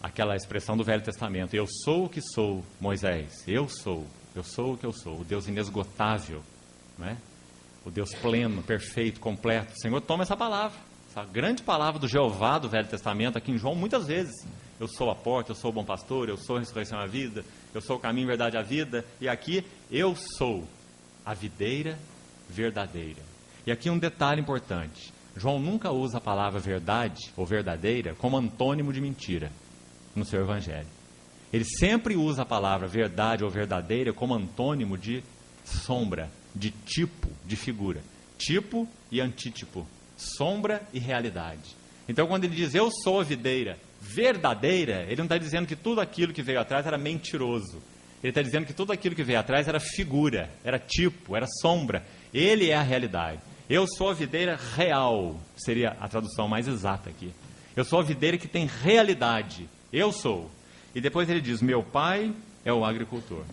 Speaker 1: Aquela expressão do Velho Testamento. Eu sou o que sou, Moisés. Eu sou o que eu sou. O Deus inesgotável, né? O Deus pleno, perfeito, completo. O Senhor toma essa palavra. Essa grande palavra do Jeová do Velho Testamento, aqui em João, muitas vezes. Eu sou a porta, eu sou o bom pastor, eu sou a ressurreição à vida, eu sou o caminho, verdade à vida. E aqui, eu sou a videira verdadeira. E aqui um detalhe importante. João nunca usa a palavra verdade ou verdadeira como antônimo de mentira no seu evangelho. Ele sempre usa a palavra verdade ou verdadeira como antônimo de sombra, de tipo, de figura. Tipo e antítipo. Sombra e realidade. Então quando ele diz eu sou a videira verdadeira, ele não está dizendo que tudo aquilo que veio atrás era mentiroso. Ele está dizendo que tudo aquilo que veio atrás era figura, era tipo, era sombra. Ele é a realidade. Eu sou a videira real, seria a tradução mais exata aqui. Eu sou a videira que tem realidade. Eu sou. E depois ele diz, meu pai é o agricultor.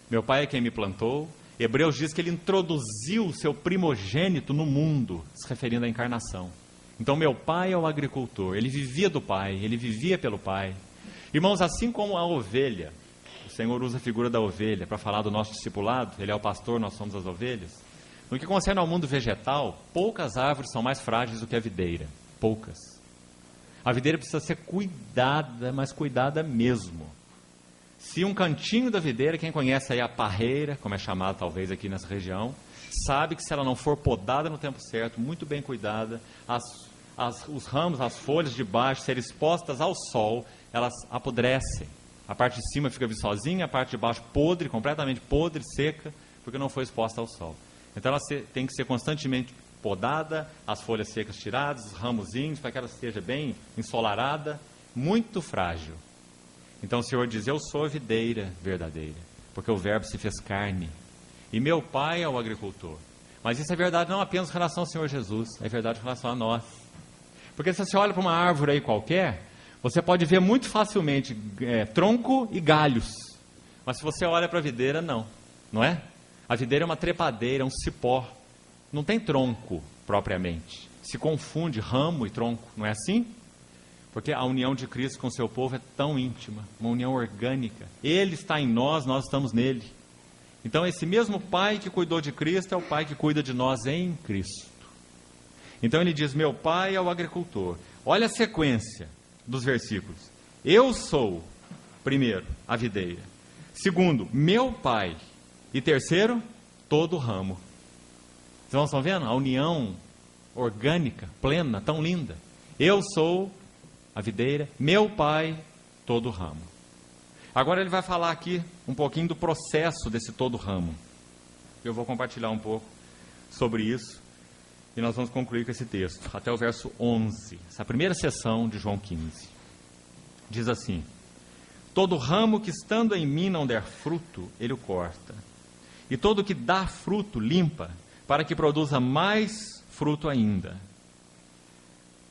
Speaker 1: Meu pai é quem me plantou. Hebreus diz que ele introduziu o seu primogênito no mundo, se referindo à encarnação. Então meu pai é o agricultor, ele vivia do pai, ele vivia pelo pai. Irmãos, assim como a ovelha, o Senhor usa a figura da ovelha para falar do nosso discipulado, Ele é o pastor, nós somos as ovelhas. No que concerne ao mundo vegetal, poucas árvores são mais frágeis do que a videira. Poucas. A videira precisa ser cuidada, mas cuidada mesmo. Se um cantinho da videira, quem conhece aí a parreira, como é chamada talvez aqui nessa região, sabe que se ela não for podada no tempo certo, muito bem cuidada, os ramos, as folhas de baixo serem expostas ao sol, elas apodrecem. A parte de cima fica viçosinha, a parte de baixo podre, completamente podre, seca, porque não foi exposta ao sol. Então ela tem que ser constantemente podada, as folhas secas tiradas, os ramozinhos, para que ela esteja bem ensolarada, muito frágil. Então o Senhor diz, eu sou a videira verdadeira, porque o verbo se fez carne, e meu Pai é o agricultor. Mas isso é verdade não apenas em relação ao Senhor Jesus, é verdade em relação a nós. Porque se você olha para uma árvore aí qualquer, você pode ver muito facilmente tronco e galhos. Mas se você olha para a videira, não é? A videira é uma trepadeira, é um cipó. Não tem tronco, propriamente. Se confunde ramo e tronco, não é assim? Porque a união de Cristo com o seu povo é tão íntima, uma união orgânica. Ele está em nós, nós estamos nele. Então esse mesmo Pai que cuidou de Cristo é o Pai que cuida de nós em Cristo. Então ele diz, meu Pai é o agricultor. Olha a sequência dos versículos. Eu sou, primeiro, a videira. Segundo, meu Pai. E terceiro, todo o ramo. Vocês estão vendo? A união orgânica, plena, tão linda. Eu sou a videira, meu Pai, todo o ramo. Agora ele vai falar aqui um pouquinho do processo desse todo o ramo. Eu vou compartilhar um pouco sobre isso e nós vamos concluir com esse texto, até o verso 11, essa primeira sessão de João 15. Diz assim, todo ramo que estando em mim não der fruto, ele o corta. E todo que dá fruto, limpa, para que produza mais fruto ainda.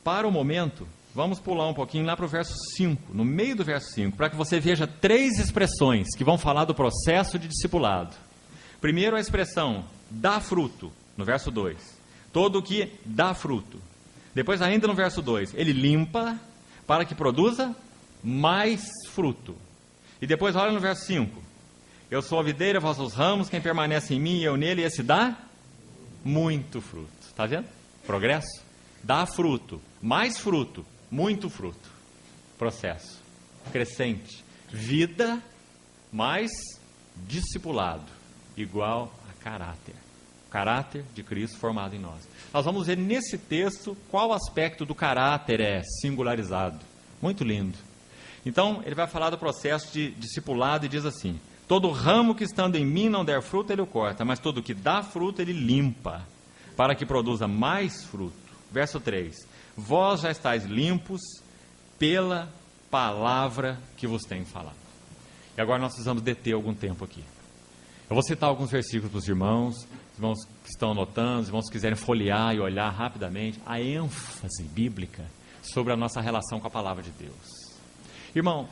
Speaker 1: Para o momento, vamos pular um pouquinho lá para o verso 5, no meio do verso 5, para que você veja 3 expressões que vão falar do processo de discipulado. Primeiro a expressão, dá fruto, no verso 2. Todo que dá fruto. Depois ainda no verso 2, ele limpa para que produza mais fruto. E depois olha no verso 5. Eu sou a videira, vós os ramos, quem permanece em mim e eu nele, esse dá muito fruto. Está vendo? Progresso. Dá fruto, mais fruto, muito fruto. Processo crescente. Vida mais discipulado, igual a caráter. Caráter de Cristo formado em nós. Nós vamos ver nesse texto qual aspecto do caráter é singularizado. Muito lindo. Então, ele vai falar do processo de discipulado e diz assim, todo ramo que estando em mim não der fruto, ele o corta, mas todo que dá fruto, ele limpa, para que produza mais fruto. Verso 3, vós já estáis limpos pela palavra que vos tenho falado. E agora nós precisamos deter algum tempo aqui. Eu vou citar alguns versículos para os irmãos que estão anotando, os irmãos que quiserem folhear e olhar rapidamente, a ênfase bíblica sobre a nossa relação com a palavra de Deus. Irmão,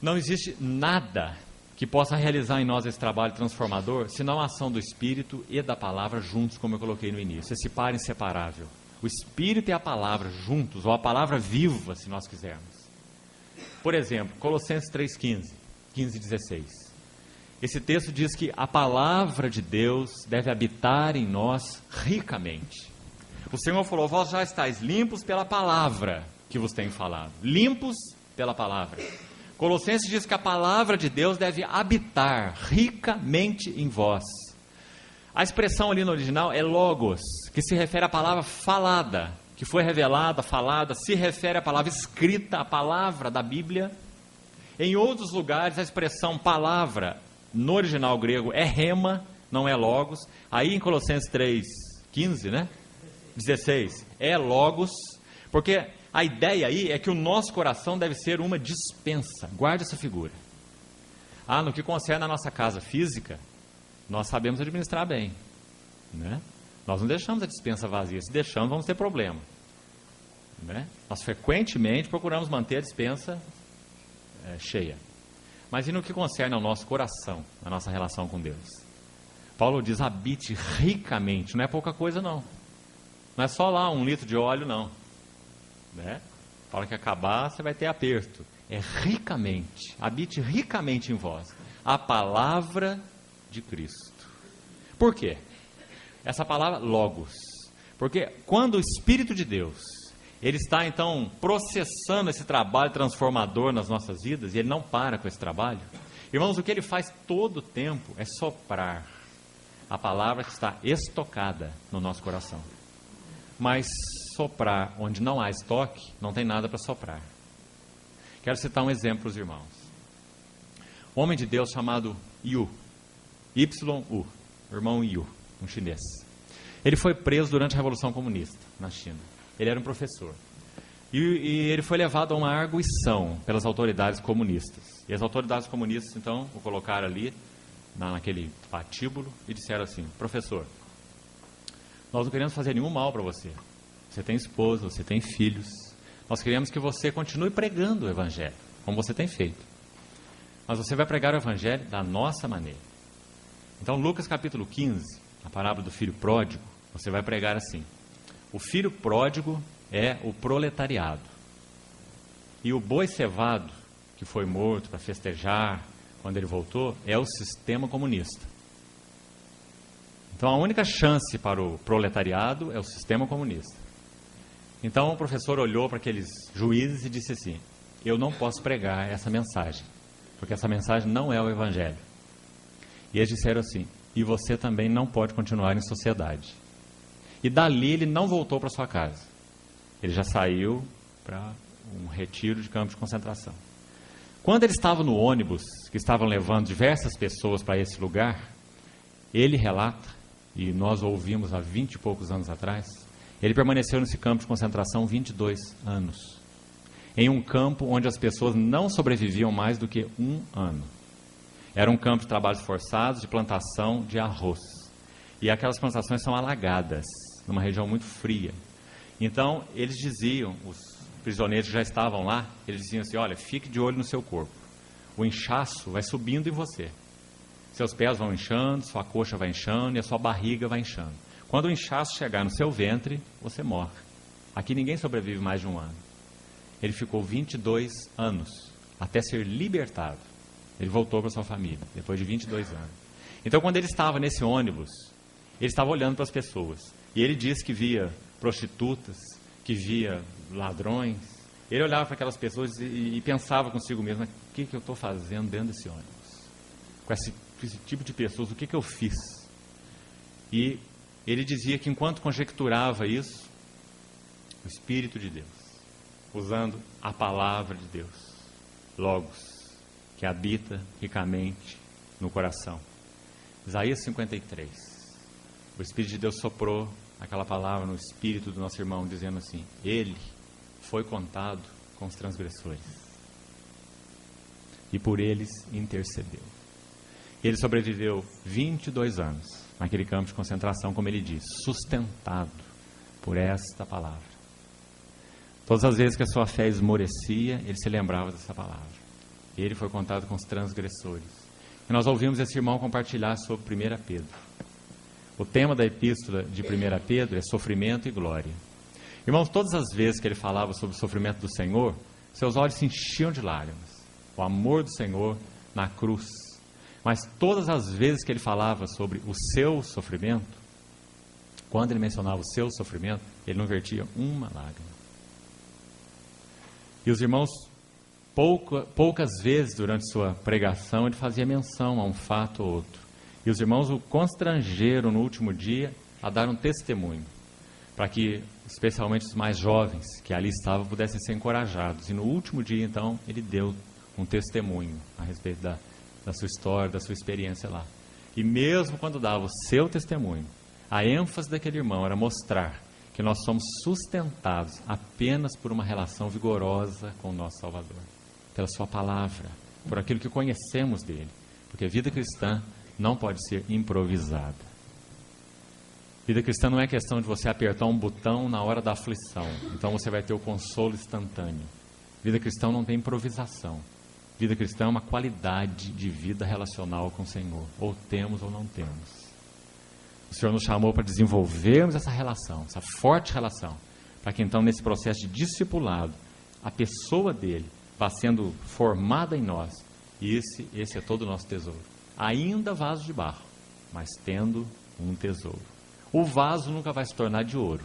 Speaker 1: não existe nada que possa realizar em nós esse trabalho transformador, senão a ação do Espírito e da palavra juntos, como eu coloquei no início, esse par inseparável. O Espírito e a palavra juntos, ou a palavra viva, se nós quisermos. Por exemplo, Colossenses 3,15, 15 e 16. Esse texto diz que a palavra de Deus deve habitar em nós ricamente. O Senhor falou, vós já estáis limpos pela palavra que vos tenho falado. Limpos pela palavra. Colossenses diz que a palavra de Deus deve habitar ricamente em vós. A expressão ali no original é logos, que se refere à palavra falada, que foi revelada, falada, se refere à palavra escrita, a palavra da Bíblia. Em outros lugares, a expressão palavra, no original grego, é rema, não é logos. Aí em Colossenses 3:15, né? 16, é logos, porque a ideia aí é que o nosso coração deve ser uma dispensa. Guarde essa figura. No que concerne a nossa casa física, nós sabemos administrar bem, né? Nós não deixamos a dispensa vazia. Se deixamos, vamos ter problema, né? Nós frequentemente procuramos manter a dispensa cheia. Mas e no que concerne ao nosso coração, a nossa relação com Deus? Paulo diz, habite ricamente. Não é pouca coisa, não. Não é só lá 1 litro de óleo, não, né? Fala que acabar, você vai ter aperto. é ricamente, habite ricamente em vós, a palavra de Cristo. Por quê? Essa palavra, logos. Porque quando o Espírito de Deus, ele está então processando esse trabalho transformador nas nossas vidas, e ele não para com esse trabalho, irmãos, o que ele faz todo o tempo é soprar a palavra que está estocada no nosso coração. Mas soprar onde não há estoque, não tem nada para soprar. Quero citar um exemplo para os irmãos. Um homem de Deus chamado Yu, Y-U, irmão Yu, um chinês. Ele foi preso durante a Revolução Comunista na China. Ele era um professor. E ele foi levado a uma arguição pelas autoridades comunistas. E as autoridades comunistas, então, o colocaram ali, naquele patíbulo, e disseram assim: professor, nós não queremos fazer nenhum mal para você. Você tem esposa, você tem filhos. Nós queremos que você continue pregando o Evangelho, como você tem feito. Mas você vai pregar o Evangelho da nossa maneira. Então, Lucas capítulo 15, a parábola do filho pródigo, você vai pregar assim: o filho pródigo é o proletariado. E o boi cevado, que foi morto para festejar quando ele voltou, é o sistema comunista. Então, a única chance para o proletariado é o sistema comunista. Então, o professor olhou para aqueles juízes e disse assim: eu não posso pregar essa mensagem, porque essa mensagem não é o Evangelho. E eles disseram assim: e você também não pode continuar em sociedade. E dali ele não voltou para sua casa. Ele já saiu para um retiro de campo de concentração. Quando ele estava no ônibus, que estavam levando diversas pessoas para esse lugar, ele relata, e nós ouvimos há 20 e poucos anos atrás, ele permaneceu nesse campo de concentração 22 anos. Em um campo onde as pessoas não sobreviviam mais do que 1 ano. Era um campo de trabalhos forçados, de plantação de arroz. E aquelas plantações são alagadas, numa região muito fria. Então, eles diziam, os prisioneiros que já estavam lá, eles diziam assim: olha, fique de olho no seu corpo. O inchaço vai subindo em você. Seus pés vão inchando, sua coxa vai inchando e a sua barriga vai inchando. Quando o inchaço chegar no seu ventre, você morre. Aqui ninguém sobrevive mais de 1 ano. Ele ficou 22 anos, até ser libertado. Ele voltou para sua família, depois de 22 anos. Então, quando ele estava nesse ônibus, ele estava olhando para as pessoas. E ele disse que via prostitutas, que via ladrões. Ele olhava para aquelas pessoas e pensava consigo mesmo: o que eu estou fazendo dentro desse ônibus? Com esse tipo de pessoas, o que eu fiz? E ele dizia que enquanto conjecturava isso, o Espírito de Deus, usando a palavra de Deus, Logos, que habita ricamente no coração. Isaías 53. O Espírito de Deus soprou aquela palavra no espírito do nosso irmão, dizendo assim: ele foi contado com os transgressores e por eles intercedeu. Ele sobreviveu 22 anos naquele campo de concentração, como ele diz, sustentado por esta palavra. Todas as vezes que a sua fé esmorecia, ele se lembrava dessa palavra. Ele foi contado com os transgressores. E nós ouvimos esse irmão compartilhar sobre 1 Pedro. O tema da epístola de 1 Pedro é sofrimento e glória. Irmãos, todas as vezes que ele falava sobre o sofrimento do Senhor, seus olhos se enchiam de lágrimas. O amor do Senhor na cruz. Mas todas as vezes que ele falava sobre o seu sofrimento, quando ele mencionava o seu sofrimento, ele não vertia uma lágrima. E os irmãos, poucas vezes durante sua pregação, ele fazia menção a um fato ou outro. E os irmãos o constrangeram no último dia a dar um testemunho, para que, especialmente os mais jovens que ali estavam, pudessem ser encorajados. E no último dia, então, ele deu um testemunho a respeito da sua história, da sua experiência lá. E mesmo quando dava o seu testemunho, a ênfase daquele irmão era mostrar que nós somos sustentados apenas por uma relação vigorosa com o nosso Salvador, pela sua palavra, por aquilo que conhecemos dele, porque a vida cristã não pode ser improvisada. Vida cristã não é questão de você apertar um botão na hora da aflição, então você vai ter o consolo instantâneo. Vida cristã não tem improvisação. Vida cristã é uma qualidade de vida relacional com o Senhor, ou temos ou não temos. O Senhor nos chamou para desenvolvermos essa relação, essa forte relação, para que então nesse processo de discipulado, a pessoa dele vá sendo formada em nós. E esse é todo o nosso tesouro. Ainda vaso de barro, mas tendo um tesouro. O vaso nunca vai se tornar de ouro.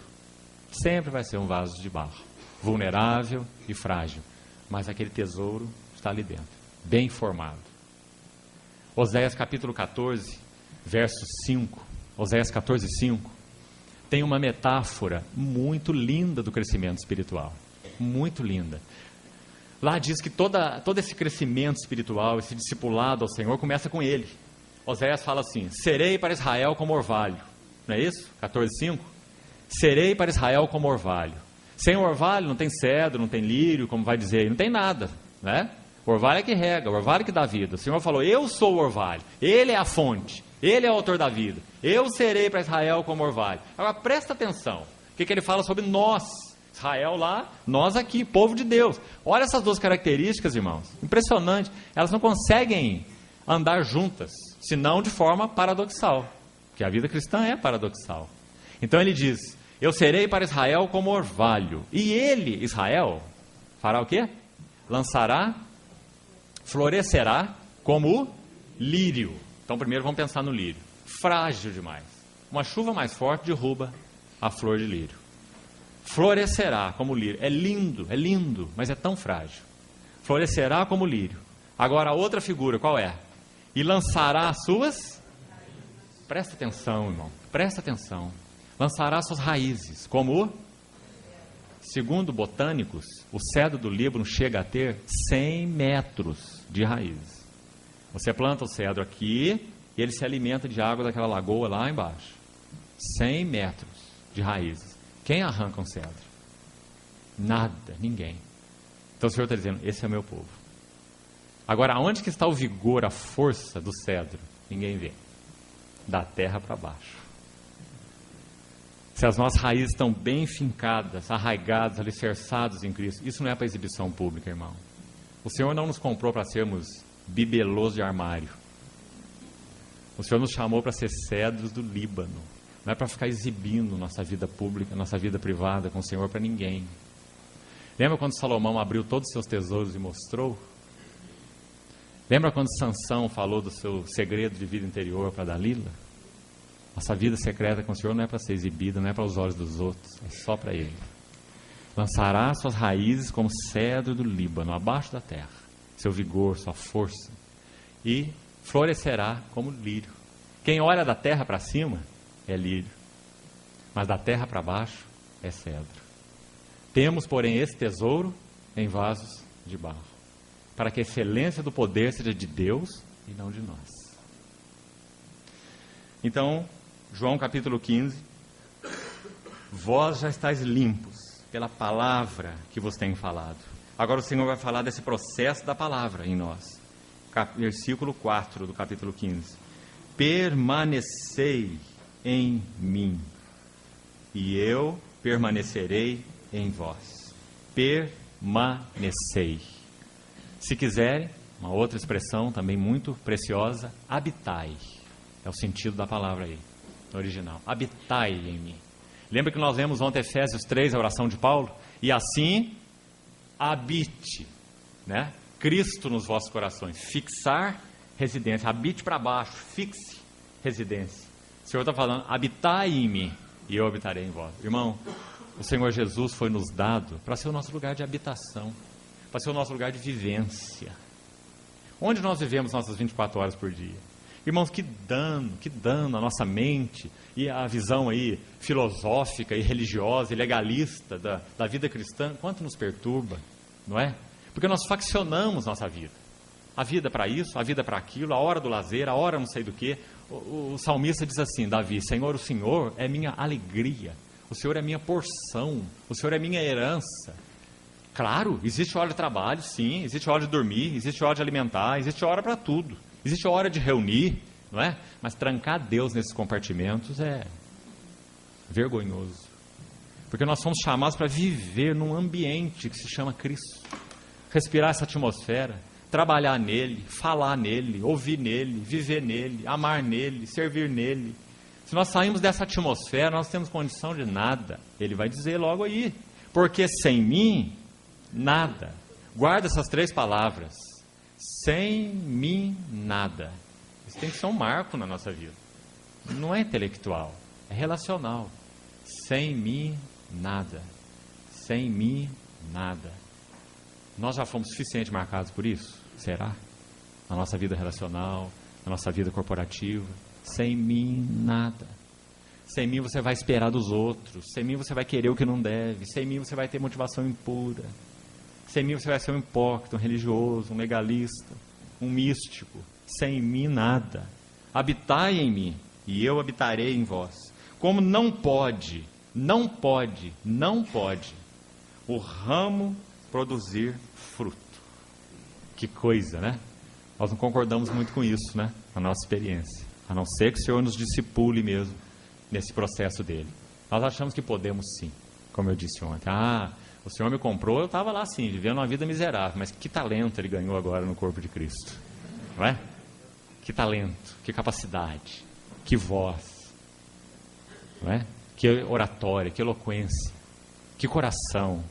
Speaker 1: Sempre vai ser um vaso de barro, vulnerável e frágil. Mas aquele tesouro está ali dentro, bem formado. Oséias capítulo 14, verso 5. Oséias 14, 5. Tem uma metáfora muito linda do crescimento espiritual. Muito linda. Lá diz que todo esse crescimento espiritual, esse discipulado ao Senhor, começa com Ele. Oséias fala assim: serei para Israel como orvalho. Não é isso? 14:5. Serei para Israel como orvalho. Sem orvalho não tem cedro, não tem lírio, como vai dizer, não tem nada, né? O orvalho é que rega, o orvalho é que dá vida. O Senhor falou: eu sou o orvalho, Ele é a fonte, Ele é o autor da vida. Eu serei para Israel como orvalho. Agora presta atenção, o que Ele fala sobre nós? Israel lá, nós aqui, povo de Deus. Olha essas duas características, irmãos. Impressionante. Elas não conseguem andar juntas, senão de forma paradoxal. Porque a vida cristã é paradoxal. Então ele diz: eu serei para Israel como orvalho. E ele, Israel, fará o quê? Lançará, florescerá como lírio. Então primeiro vamos pensar no lírio. Frágil demais. Uma chuva mais forte derruba a flor de lírio. Florescerá como lírio. É lindo, mas é tão frágil. Florescerá como lírio. Agora a outra figura, qual é? E lançará as suas... Presta atenção, irmão. Presta atenção. Lançará suas raízes. Como? Segundo botânicos, o cedro do Líbano chega a ter 100 metros de raízes. Você planta o cedro aqui e ele se alimenta de água daquela lagoa lá embaixo. 100 metros de raízes. Quem arranca um cedro? Nada, ninguém. Então o Senhor está dizendo: esse é o meu povo. Agora, aonde que está o vigor, a força do cedro? Ninguém vê. Da terra para baixo. Se as nossas raízes estão bem fincadas, arraigadas, alicerçadas em Cristo, isso não é para exibição pública, irmão. O Senhor não nos comprou para sermos bibelôs de armário. O Senhor nos chamou para ser cedros do Líbano. Não é para ficar exibindo nossa vida pública, nossa vida privada com o Senhor para ninguém. Lembra quando Salomão abriu todos os seus tesouros e mostrou? Lembra quando Sansão falou do seu segredo de vida interior para Dalila? Nossa vida secreta com o Senhor não é para ser exibida, não é para os olhos dos outros, é só para Ele. Lançará suas raízes como cedro do Líbano, abaixo da terra, seu vigor, sua força, e florescerá como lírio. Quem olha da terra para cima é lírio, mas da terra para baixo é cedro. Temos, porém, esse tesouro em vasos de barro, para que a excelência do poder seja de Deus e não de nós. Então, João capítulo 15: vós já estáis limpos pela palavra que vos tenho falado. Agora o Senhor vai falar desse processo da palavra em nós. Versículo 4 do capítulo 15: permanecei em mim, e eu permanecerei em vós. Permanecei. Se quiserem, uma outra expressão também muito preciosa: habitai. É o sentido da palavra aí, no original. Habitai em mim. Lembra que nós lemos ontem Efésios 3, a oração de Paulo? E assim, habite, né? Cristo nos vossos corações. Fixar residência. Habite para baixo, fixe residência. O Senhor está falando: habitai em mim e eu habitarei em vós. Irmão, o Senhor Jesus foi nos dado para ser o nosso lugar de habitação, para ser o nosso lugar de vivência. Onde nós vivemos nossas 24 horas por dia? Irmãos, que dano a nossa mente e a visão aí filosófica e religiosa e legalista da vida cristã, quanto nos perturba, não é? Porque nós faccionamos nossa vida. A vida para isso, a vida para aquilo, a hora do lazer, a hora não sei do que. O salmista diz assim, Davi: Senhor, o Senhor é minha alegria, o Senhor é minha porção, o Senhor é minha herança. Claro, existe hora de trabalho, sim, existe hora de dormir, existe hora de alimentar, existe hora para tudo. Existe hora de reunir, não é? Mas trancar Deus nesses compartimentos é vergonhoso. Porque nós somos chamados para viver num ambiente que se chama Cristo. Respirar essa atmosfera, trabalhar nele, falar nele, ouvir nele, viver nele, amar nele, servir nele. Se nós saímos dessa atmosfera, nós temos condição de nada. Ele vai dizer logo aí: porque sem mim, nada Guarda essas 3 palavras. Sem mim, nada. Isso tem que ser um marco na nossa vida. Não é intelectual, é relacional. Sem mim, nada. Sem mim, nada. Nós já fomos suficientemente marcados por isso? Será? Na nossa vida relacional, na nossa vida corporativa. Sem mim, nada. Sem mim você vai esperar dos outros. Sem mim você vai querer o que não deve. Sem mim você vai ter motivação impura. Sem mim você vai ser um hipócrita, um religioso, um legalista, um místico. Sem mim, nada. Habitai em mim, e eu habitarei em vós. Como não pode o ramo produzir fruto. Que coisa, né? Nós não concordamos muito com isso, né? Na nossa experiência. A não ser que o Senhor nos discipule mesmo nesse processo dele. Nós achamos que podemos sim, como eu disse ontem. O Senhor me comprou, eu estava lá sim, vivendo uma vida miserável, mas que talento Ele ganhou agora no corpo de Cristo. Não é? Que talento, que capacidade, que voz, não é? Que oratória, que eloquência, que coração.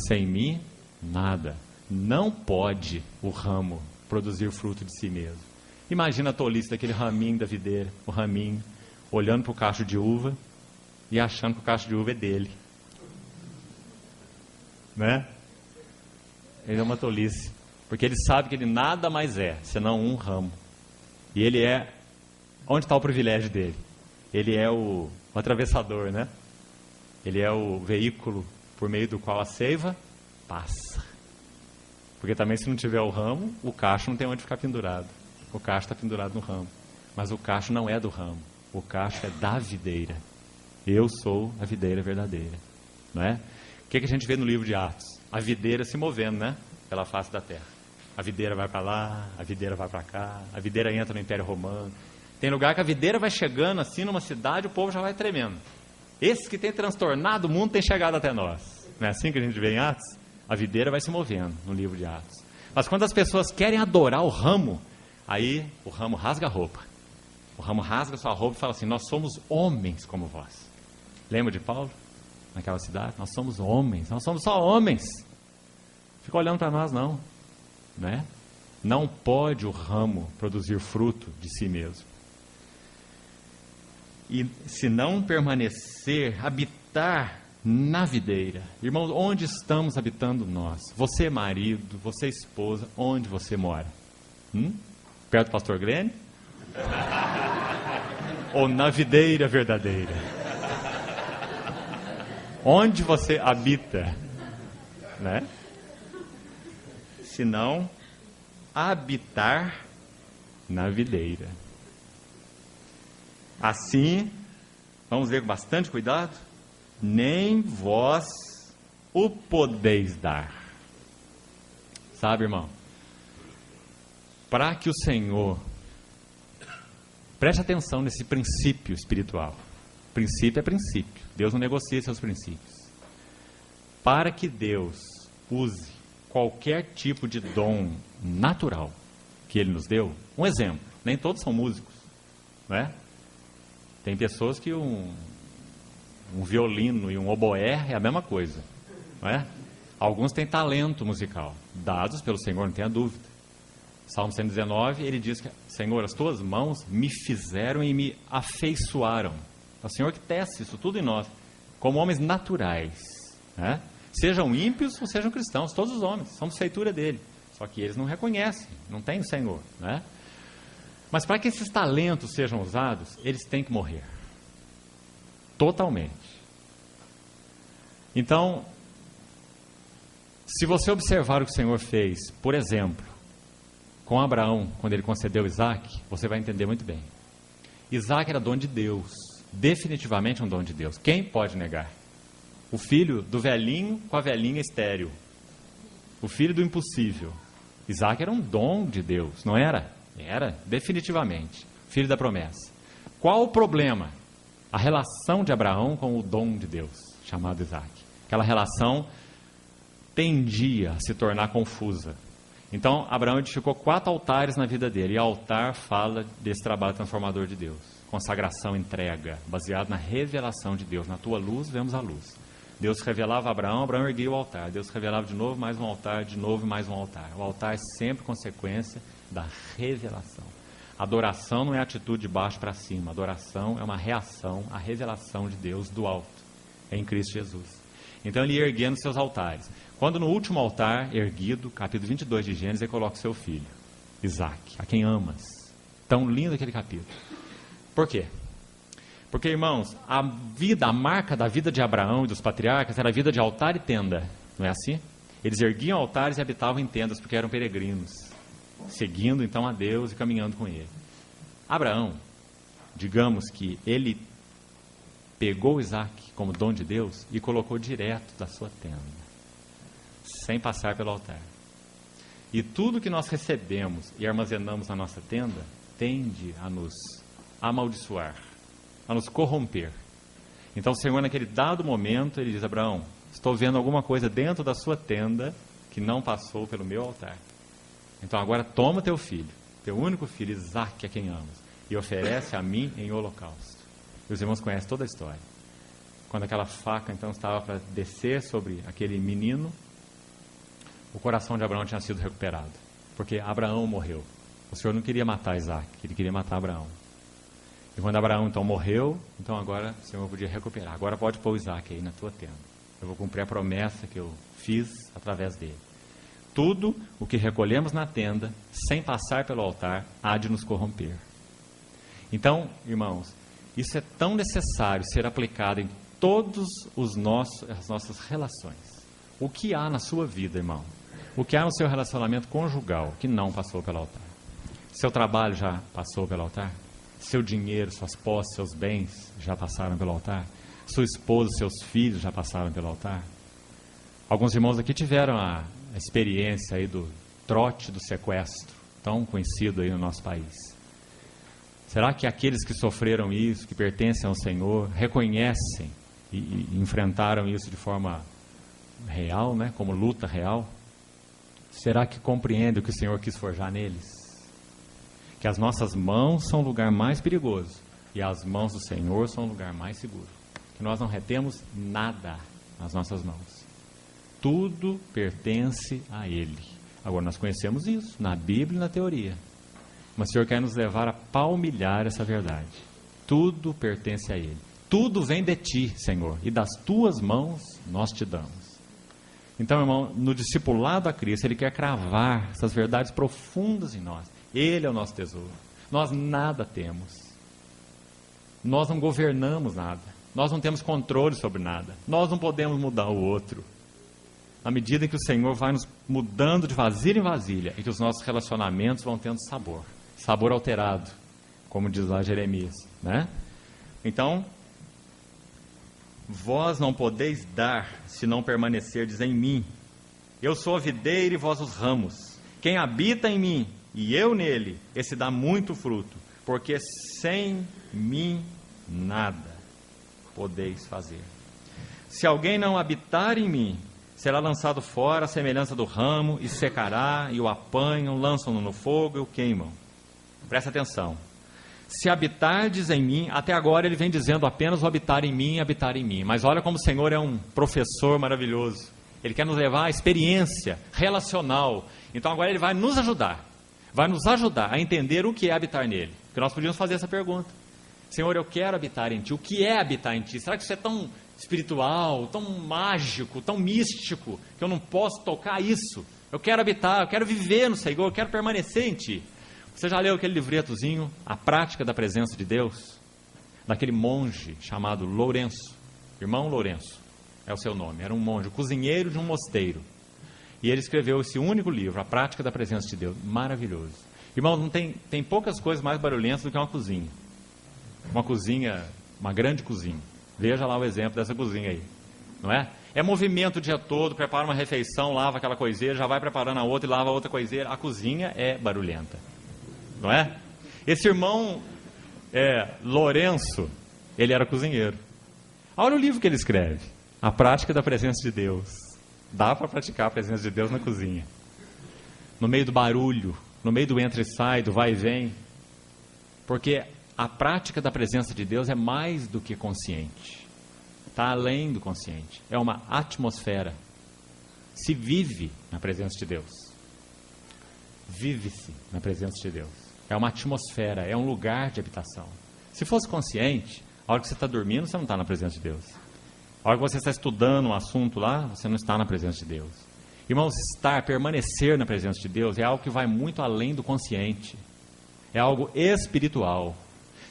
Speaker 1: Sem mim, nada. Não pode o ramo produzir fruto de si mesmo. Imagina a tolice daquele raminho da videira, o raminho, olhando para o cacho de uva e achando que o cacho de uva é dele. Né? Ele é uma tolice, porque ele sabe que ele nada mais é, senão um ramo. E ele é, onde está o privilégio dele? Ele é o atravessador, né? Ele é o veículo por meio do qual a seiva passa. Porque também se não tiver o ramo, o cacho não tem onde ficar pendurado. O cacho está pendurado no ramo. Mas o cacho não é do ramo, o cacho é da videira. Eu sou a videira verdadeira. Não é? O que a gente vê no livro de Atos? A videira se movendo, né? Pela face da terra. A videira vai para lá, a videira vai para cá, a videira entra no Império Romano. Tem lugar que a videira vai chegando assim numa cidade, o povo já vai tremendo. Esses que têm transtornado o mundo têm chegado até nós. Não é assim que a gente vê em Atos? A videira vai se movendo no livro de Atos. Mas quando as pessoas querem adorar o ramo, aí o ramo rasga a roupa. O ramo rasga a sua roupa e fala assim: nós somos homens como vós. Lembra de Paulo? Naquela cidade? Nós somos homens, nós somos só homens. Fica olhando para nós não. Né? Não pode o ramo produzir fruto de si mesmo. E se não permanecer, habitar na videira. Irmãos, onde estamos habitando nós? Você marido, você esposa, onde você mora? Perto do pastor Glênio? Ou na videira verdadeira? Onde você habita? Né? Se não habitar na videira. Assim, vamos ver com bastante cuidado, nem vós o podeis dar. Sabe, irmão? Para que o Senhor preste atenção nesse princípio espiritual. Princípio é princípio. Deus não negocia seus princípios. Para que Deus use qualquer tipo de dom natural que Ele nos deu, um exemplo, nem todos são músicos, não é? Tem pessoas que um violino e um oboé é a mesma coisa, não é? Alguns têm talento musical, dados pelo Senhor, não tenha dúvida. Salmo 119, ele diz que: Senhor, as tuas mãos me fizeram e me afeiçoaram. É o Senhor que tece isso tudo em nós, como homens naturais, né? Sejam ímpios ou sejam cristãos, todos os homens, somos feitura dele. Só que eles não reconhecem, não têm o Senhor, né? Mas para que esses talentos sejam usados, eles têm que morrer. Totalmente. Então, se você observar o que o Senhor fez, por exemplo, com Abraão, quando ele concedeu Isaac, você vai entender muito bem. Isaac era dom de Deus, definitivamente um dom de Deus. Quem pode negar? O filho do velhinho com a velhinha estéril. O filho do impossível. Isaac era um dom de Deus, não era? Era, definitivamente. Filho da promessa. Qual o problema? A relação de Abraão com o dom de Deus, chamado Isaac. Aquela relação tendia a se tornar confusa. Então, Abraão edificou 4 altares na vida dele. E altar fala desse trabalho transformador de Deus. Consagração, entrega, baseado na revelação de Deus. Na tua luz, vemos a luz. Deus revelava a Abraão, Abraão erguia o altar. Deus revelava de novo, mais um altar, de novo, mais um altar. O altar é sempre consequência da revelação. Adoração não é atitude de baixo para cima. Adoração é uma reação à revelação de Deus do alto, em Cristo Jesus. Então ele ia erguendo seus altares. Quando no último altar erguido, capítulo 22 de Gênesis, ele coloca o seu filho, Isaac, a quem amas. Tão lindo aquele capítulo. Por quê? Porque, irmãos, a marca da vida de Abraão e dos patriarcas era a vida de altar e tenda. Não é assim? Eles erguiam altares e habitavam em tendas porque eram peregrinos, seguindo então a Deus e caminhando com Ele. Abraão, digamos que ele pegou Isaac como dom de Deus e colocou direto da sua tenda, sem passar pelo altar. E tudo que nós recebemos e armazenamos na nossa tenda tende a nos amaldiçoar, a nos corromper. Então o Senhor, naquele dado momento, ele diz: Abraão, estou vendo alguma coisa dentro da sua tenda que não passou pelo meu altar. Então agora toma teu filho, teu único filho, Isaac, a quem amas, e oferece a mim em holocausto. E os irmãos conhecem toda a história. Quando aquela faca então estava para descer sobre aquele menino, o coração de Abraão tinha sido recuperado, porque Abraão morreu. O Senhor não queria matar Isaac, ele queria matar Abraão. E quando Abraão então morreu, então agora o Senhor podia recuperar. Agora pode pôr Isaac aí na tua tenda. Eu vou cumprir a promessa que eu fiz através dele. Tudo o que recolhemos na tenda, sem passar pelo altar, há de nos corromper. Então, irmãos, isso é tão necessário ser aplicado em todas as nossas relações. O que há na sua vida, irmão? O que há no seu relacionamento conjugal que não passou pelo altar? Seu trabalho já passou pelo altar? Seu dinheiro, suas posses, seus bens já passaram pelo altar? Sua esposa, seus filhos já passaram pelo altar? Alguns irmãos aqui tiveram a experiência aí do trote do sequestro, tão conhecido aí no nosso país. Será que aqueles que sofreram isso, que pertencem ao Senhor, reconhecem e enfrentaram isso de forma real, né, como luta real? Será que compreendem o que o Senhor quis forjar neles? Que as nossas mãos são o lugar mais perigoso e as mãos do Senhor são o lugar mais seguro. Que nós não retemos nada nas nossas mãos. Tudo pertence a Ele. Agora, nós conhecemos isso na Bíblia e na teoria. Mas o Senhor quer nos levar a palmilhar essa verdade. Tudo pertence a Ele. Tudo vem de Ti, Senhor, e das Tuas mãos nós te damos. Então, irmão, no discipulado a Cristo, Ele quer cravar essas verdades profundas em nós. Ele é o nosso tesouro. Nós nada temos. Nós não governamos nada. Nós não temos controle sobre nada. Nós não podemos mudar o outro. À medida que o Senhor vai nos mudando de vasilha em vasilha, e que os nossos relacionamentos vão tendo sabor. Sabor alterado, como diz lá Jeremias, né? Então, vós não podeis dar, se não permanecerdes em mim. Eu sou a videira e vós os ramos. Quem habita em mim e eu nele, esse dá muito fruto, porque sem mim nada podeis fazer. Se alguém não habitar em mim, será lançado fora à semelhança do ramo, e secará, e o apanham, lançam-no no fogo e o queimam. Presta atenção. Se habitardes em mim, até agora ele vem dizendo apenas o habitar em mim e habitar em mim. Mas olha como o Senhor é um professor maravilhoso. Ele quer nos levar à experiência relacional. Então agora ele vai nos ajudar. Vai nos ajudar a entender o que é habitar nele. Porque nós podíamos fazer essa pergunta. Senhor, eu quero habitar em Ti. O que é habitar em Ti? Será que isso é tão espiritual, tão mágico, tão místico, que eu não posso tocar isso? Eu quero habitar, eu quero viver no Senhor, eu quero permanecer em Ti. Você já leu aquele livretozinho, A Prática da Presença de Deus? Daquele monge chamado Lourenço. Irmão Lourenço é o seu nome. Era um monge, cozinheiro de um mosteiro. E ele escreveu esse único livro, A Prática da Presença de Deus. Maravilhoso. Irmão, não tem poucas coisas mais barulhentas do que uma cozinha. Uma cozinha, uma grande cozinha. Veja lá o exemplo dessa cozinha aí. Não é? É movimento o dia todo, prepara uma refeição, lava aquela coiseira, já vai preparando a outra e lava a outra coiseira. A cozinha é barulhenta. Não é? Esse irmão Lourenço, ele era cozinheiro. Olha o livro que ele escreve, A Prática da Presença de Deus. Dá para praticar a presença de Deus na cozinha. No meio do barulho, no meio do entra e sai, do vai e vem. Porque a prática da presença de Deus é mais do que consciente. está além do consciente. É uma atmosfera. Se vive na presença de Deus. Vive-se na presença de Deus. É uma atmosfera, é um lugar de habitação. Se fosse consciente, a hora que você está dormindo, você não está na presença de Deus. A hora que você está estudando um assunto lá, você não está na presença de Deus. Irmãos, permanecer na presença de Deus é algo que vai muito além do consciente. É algo espiritual.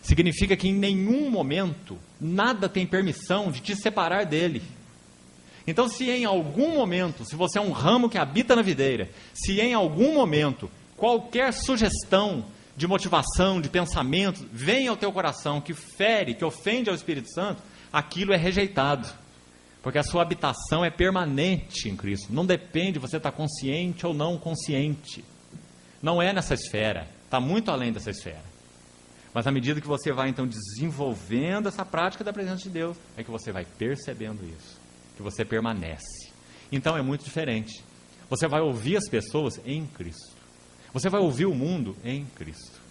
Speaker 1: Significa que em nenhum momento, nada tem permissão de te separar dele. Então, se em algum momento, se você é um ramo que habita na videira, se em algum momento, qualquer sugestão de motivação, de pensamento, vem ao teu coração que fere, que ofende ao Espírito Santo, aquilo é rejeitado. Porque a sua habitação é permanente em Cristo. Não depende de você estar consciente ou não consciente. Não é nessa esfera. Está muito além dessa esfera. Mas à medida que você vai, então, desenvolvendo essa prática da presença de Deus, é que você vai percebendo isso. Que você permanece. Então é muito diferente. Você vai ouvir as pessoas em Cristo. Você vai ouvir o mundo em Cristo.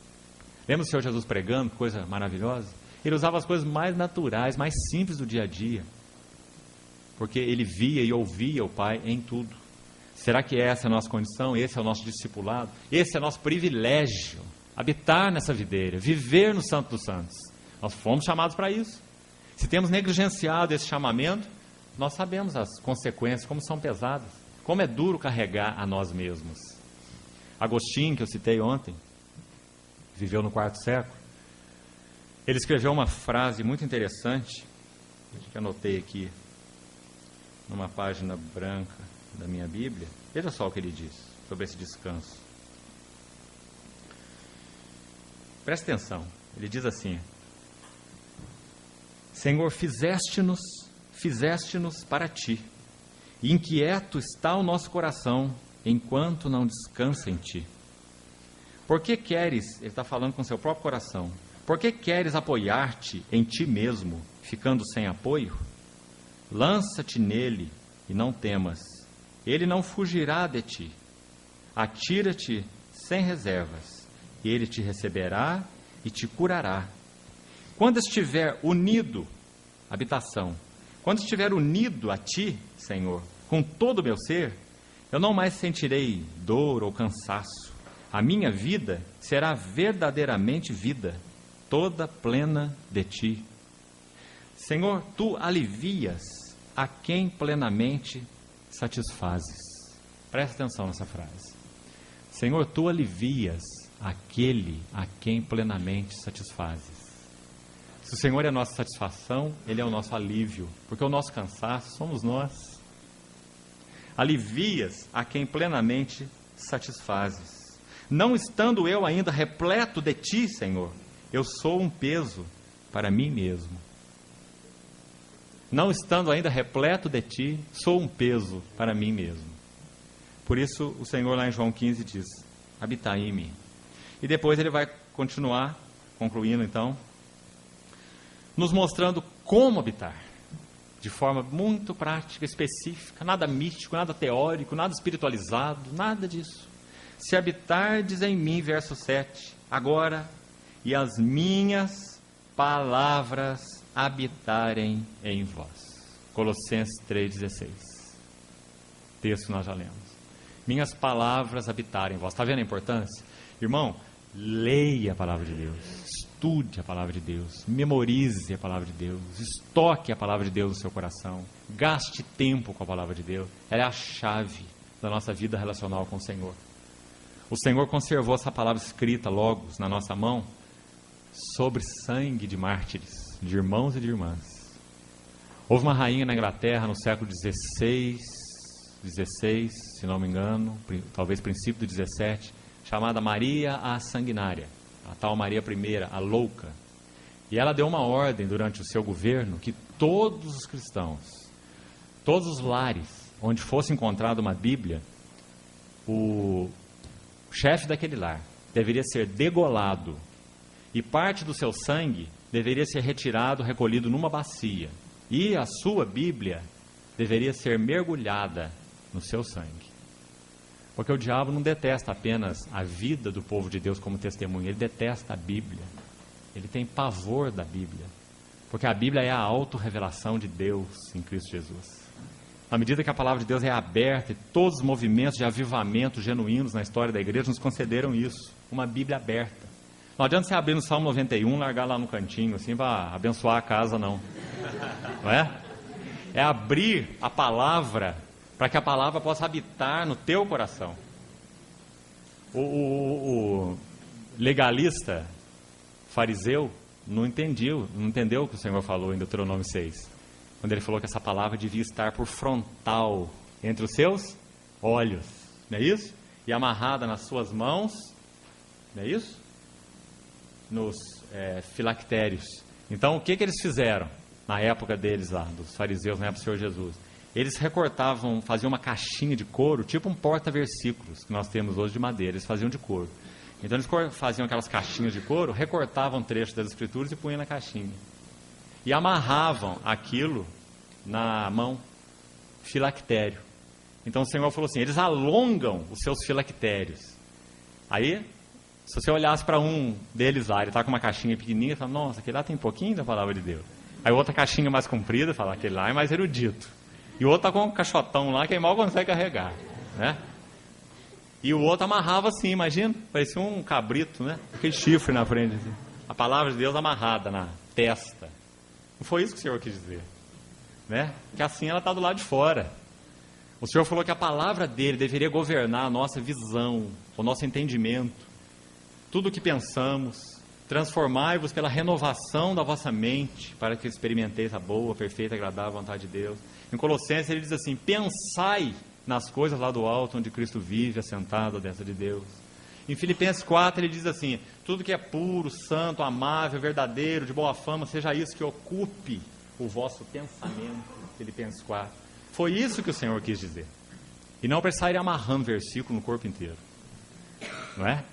Speaker 1: Lembra o Senhor Jesus pregando, que coisa maravilhosa? Ele usava as coisas mais naturais, mais simples do dia a dia. Porque ele via e ouvia o Pai em tudo. Será que essa é a nossa condição? Esse é o nosso discipulado? Esse é o nosso privilégio? Habitar nessa videira, viver no Santo dos Santos. Nós fomos chamados para isso. Se temos negligenciado esse chamamento, nós sabemos as consequências, como são pesadas, como é duro carregar a nós mesmos. Agostinho, que eu citei ontem, viveu no quarto século, ele escreveu uma frase muito interessante, que anotei aqui, numa página branca da minha Bíblia. Veja só o que ele diz sobre esse descanso. Preste atenção, ele diz assim: Senhor, fizeste-nos para ti, e inquieto está o nosso coração, enquanto não descansa em ti. Por que queres, ele está falando com seu próprio coração, por que queres apoiar-te em ti mesmo, ficando sem apoio? Lança-te nele e não temas, ele não fugirá de ti. Atira-te sem reservas, e ele te receberá e te curará. Quando estiver unido, habitação, quando estiver unido a ti, Senhor, com todo o meu ser, eu não mais sentirei dor ou cansaço. A minha vida será verdadeiramente vida, toda plena de ti. Senhor, tu alivias a quem plenamente satisfazes. Presta atenção nessa frase. Senhor, tu alivias aquele a quem plenamente satisfazes. Se o Senhor é a nossa satisfação, Ele é o nosso alívio, porque o nosso cansaço somos nós. Alivias a quem plenamente satisfazes. Não estando eu ainda repleto de ti, Senhor, eu sou um peso para mim mesmo. Não estando ainda repleto de ti, sou um peso para mim mesmo. Por isso o Senhor lá em João 15 diz: habitai em mim. E depois ele vai continuar, concluindo então, nos mostrando como habitar, de forma muito prática, específica, nada místico, nada teórico, nada espiritualizado, nada disso. Se habitardes em mim, verso 7, agora, e as minhas palavras habitarem em vós. Colossenses 3,16. Texto que nós já lemos. Minhas palavras habitarem em vós. Está vendo a importância? Irmão, leia a palavra de Deus, estude a palavra de Deus, memorize a palavra de Deus, estoque a palavra de Deus no seu coração, gaste tempo com a palavra de Deus. Ela é a chave da nossa vida relacional com o Senhor. O Senhor conservou essa palavra escrita, logos, na nossa mão, sobre sangue de mártires, de irmãos e de irmãs. Houve uma rainha na Inglaterra no século XVI, se não me engano, talvez princípio do XVII, chamada Maria a Sanguinária, a tal Maria I, a louca. E ela deu uma ordem durante o seu governo que todos os cristãos, todos os lares onde fosse encontrada uma Bíblia, o chefe daquele lar deveria ser degolado e parte do seu sangue deveria ser retirado, recolhido numa bacia, e a sua Bíblia deveria ser mergulhada no seu sangue. Porque o diabo não detesta apenas a vida do povo de Deus como testemunha, ele detesta a Bíblia. Ele tem pavor da Bíblia. Porque a Bíblia é a autorrevelação de Deus em Cristo Jesus. À medida que a palavra de Deus é aberta, e todos os movimentos de avivamento genuínos na história da igreja nos concederam isso, uma Bíblia aberta. Não adianta você abrir no Salmo 91, largar lá no cantinho, assim, para abençoar a casa, não. Não é? É abrir a palavra, para que a palavra possa habitar no teu coração. O legalista, fariseu, não entendeu o que o Senhor falou em Deuteronômio 6. Quando ele falou que essa palavra devia estar por frontal, entre os seus olhos. Não é isso? E amarrada nas suas mãos, não é isso? Nos filactérios. Então, o que eles fizeram na época deles lá, dos fariseus, na época do Senhor Jesus? Eles recortavam, faziam uma caixinha de couro, tipo um porta-versículos, que nós temos hoje de madeira, eles faziam de couro. Então, eles faziam aquelas caixinhas de couro, recortavam trechos das Escrituras e punham na caixinha. E amarravam aquilo na mão, filactério. Então, o Senhor falou assim, eles alongam os seus filactérios. Aí, se você olhasse para um deles lá, ele está com uma caixinha pequenininha, você fala, nossa, aquele lá tem pouquinho da palavra de Deus. Aí outra caixinha mais comprida, fala, aquele lá é mais erudito. E o outro está com um caixotão lá que mal consegue carregar, né? E o outro amarrava assim, imagina, parecia um cabrito, né? Aquele chifre na frente, assim. A palavra de Deus amarrada na testa. Não foi isso que o Senhor quis dizer, né? Que assim ela está do lado de fora. O Senhor falou que a palavra dele deveria governar a nossa visão, o nosso entendimento. Tudo o que pensamos, transformai-vos pela renovação da vossa mente, para que experimenteis a boa, perfeita e agradável vontade de Deus. Em Colossenses ele diz assim, pensai nas coisas lá do alto, onde Cristo vive, assentado à destra de Deus. Em Filipenses 4 ele diz assim, tudo que é puro, santo, amável, verdadeiro, de boa fama, seja isso que ocupe o vosso pensamento. Filipenses 4. Foi isso que o Senhor quis dizer. E não para sair amarrando versículo no corpo inteiro. Não é?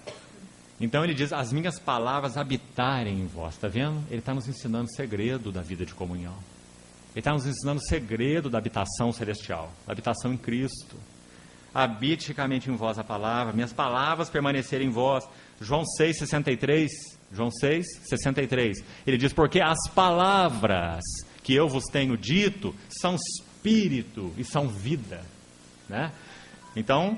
Speaker 1: Então ele diz, as minhas palavras habitarem em vós. Está vendo? Ele está nos ensinando o segredo da vida de comunhão. Ele está nos ensinando o segredo da habitação celestial, da habitação em Cristo. Habite ricamente em vós a palavra, minhas palavras permanecerem em vós. João 6,63. João 6,63. Ele diz, porque as palavras que eu vos tenho dito são espírito e são vida. Né? Então,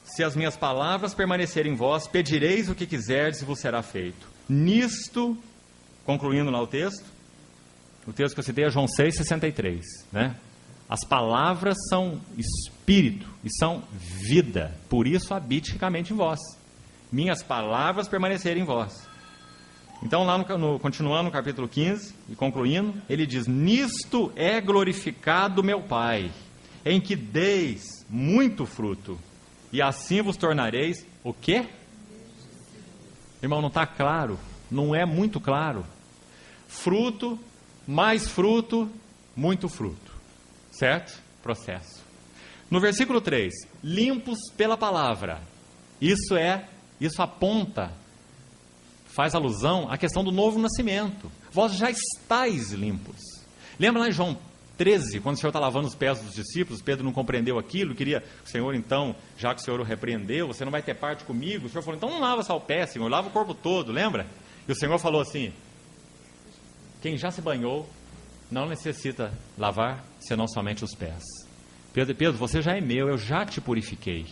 Speaker 1: se as minhas palavras permanecerem em vós, pedireis o que quiserdes e vos será feito. Nisto, concluindo lá o texto que eu citei é João 6,63. Né? As palavras são espírito e são vida, por isso habite ricamente em vós. Minhas palavras permanecerem em vós. Então, lá continuando no capítulo 15 e concluindo, ele diz, nisto é glorificado meu Pai, em que deis muito fruto, e assim vos tornareis o quê? Irmão, não está claro, não é muito claro. Fruto, mais fruto, muito fruto. Certo? Processo. No versículo 3, limpos pela palavra. Isso aponta, faz alusão à questão do novo nascimento. Vós já estáis limpos. Lembra lá em João 13, quando o Senhor está lavando os pés dos discípulos, Pedro não compreendeu aquilo, queria, o Senhor então, já que o Senhor o repreendeu, você não vai ter parte comigo. O Senhor falou, então não lava só o pé, Senhor, lava o corpo todo, lembra? E o Senhor falou assim, quem já se banhou, não necessita lavar, senão somente os pés. Pedro, você já é meu, eu já te purifiquei.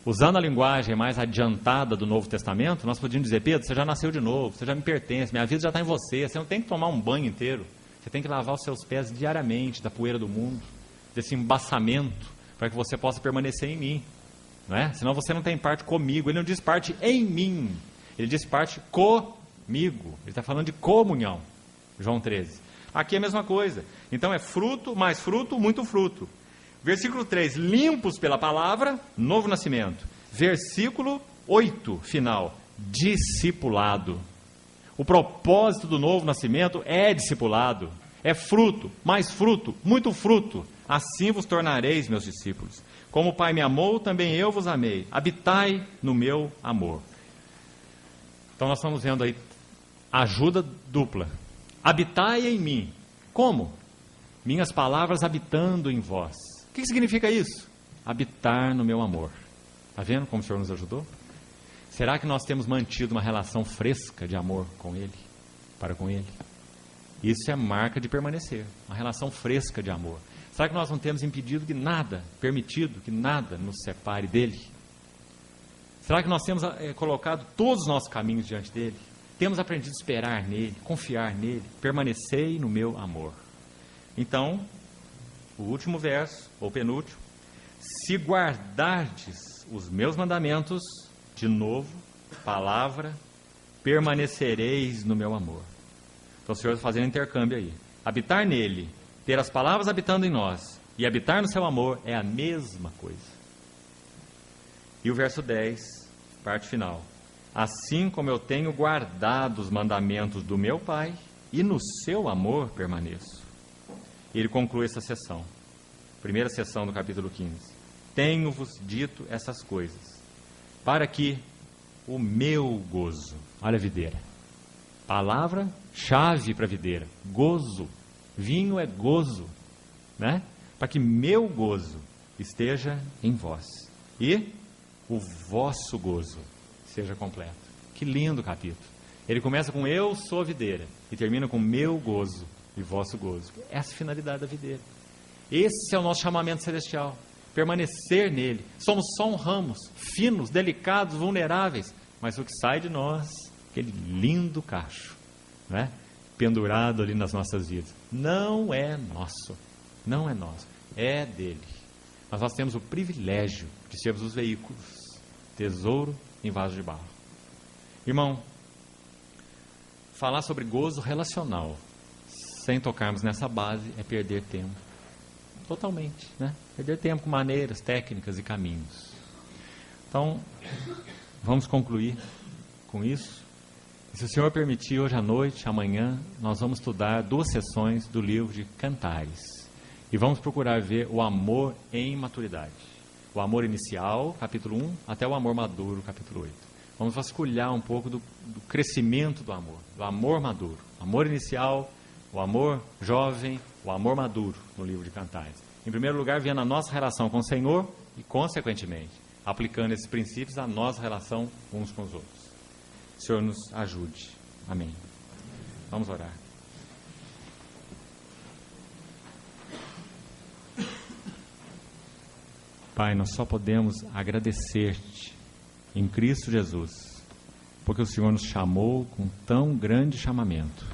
Speaker 1: Usando a linguagem mais adiantada do Novo Testamento, nós podíamos dizer, Pedro, você já nasceu de novo, você já me pertence, minha vida já está em você, você não tem que tomar um banho inteiro, você tem que lavar os seus pés diariamente da poeira do mundo, desse embaçamento, para que você possa permanecer em mim. Não é? Senão você não tem parte comigo. Ele não diz parte em mim, ele diz parte comigo. Ele está falando de comunhão. João 13. Aqui é a mesma coisa. Então é fruto, mais fruto, muito fruto. Versículo 3, limpos pela palavra, novo nascimento. Versículo 8, final, discipulado. O propósito do novo nascimento é discipulado. É fruto, mais fruto, muito fruto. Assim vos tornareis meus discípulos. Como o Pai me amou, também eu vos amei. Habitai no meu amor. Então nós estamos vendo aí ajuda dupla. Habitai em mim. Como? Minhas palavras habitando em vós. O que significa isso? Habitar no meu amor. Está vendo como o Senhor nos ajudou? Será que nós temos mantido uma relação fresca de amor com Ele? para com Ele. Isso é marca de permanecer, uma relação fresca de amor. Será que nós não temos impedido que nada, permitido que nada nos separe dEle? Será que nós temos colocado todos os nossos caminhos diante dEle? Temos aprendido a esperar nele, confiar nele, permanecei no meu amor. Então, o último verso, ou penúltimo, se guardardes os meus mandamentos, de novo, palavra, permanecereis no meu amor. Então o Senhor está fazendo intercâmbio aí. Habitar nele, ter as palavras habitando em nós e habitar no seu amor é a mesma coisa. E o verso 10, parte final. Assim como eu tenho guardado os mandamentos do meu Pai e no seu amor permaneço. Ele conclui essa sessão, primeira sessão do capítulo 15. Tenho-vos dito essas coisas, para que o meu gozo, olha a videira, palavra-chave para a videira, gozo, vinho é gozo, né? Para que meu gozo esteja em vós e o vosso gozo seja completo. Que lindo capítulo. Ele começa com eu sou a videira e termina com meu gozo e vosso gozo. Essa é a finalidade da videira. Esse é o nosso chamamento celestial. Permanecer nele. Somos só um ramos, finos, delicados, vulneráveis, mas o que sai de nós, aquele lindo cacho, né? Pendurado ali nas nossas vidas, não é nosso, não é nosso, é dele. Mas nós temos o privilégio de sermos os veículos, tesouro em vaso de barro. Irmão, falar sobre gozo relacional sem tocarmos nessa base é perder tempo. Totalmente, né? Perder tempo com maneiras, técnicas e caminhos. Então, vamos concluir com isso. E se o Senhor permitir, hoje à noite, amanhã, nós vamos estudar 2 sessões do livro de Cantares. E vamos procurar ver o amor em maturidade. O amor inicial, capítulo 1, até o amor maduro, capítulo 8. Vamos vasculhar um pouco do crescimento do amor maduro. Amor inicial, o amor jovem, o amor maduro no livro de Cantares. Em primeiro lugar, vendo a nossa relação com o Senhor e, consequentemente, aplicando esses princípios à nossa relação uns com os outros. O Senhor nos ajude. Amém. Vamos orar. Pai, nós só podemos agradecer-te em Cristo Jesus, porque o Senhor nos chamou com tão grande chamamento.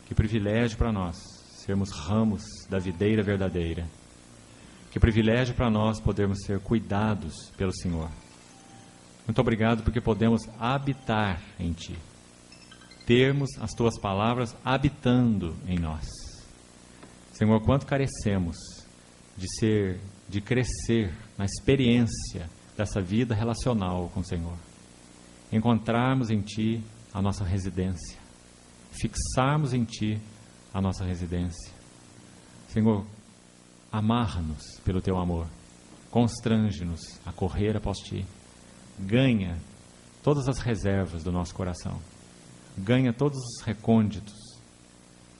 Speaker 1: Que privilégio para nós sermos ramos da videira verdadeira. Que privilégio para nós podermos ser cuidados pelo Senhor. Muito obrigado porque podemos habitar em Ti. Termos as Tuas palavras habitando em nós. Senhor, quanto carecemos de crescer na experiência dessa vida relacional com o Senhor. Encontrarmos em Ti a nossa residência. Fixarmos em Ti a nossa residência. Senhor, amarra-nos pelo Teu amor. Constrange-nos a correr após Ti. Ganha todas as reservas do nosso coração. Ganha todos os recônditos.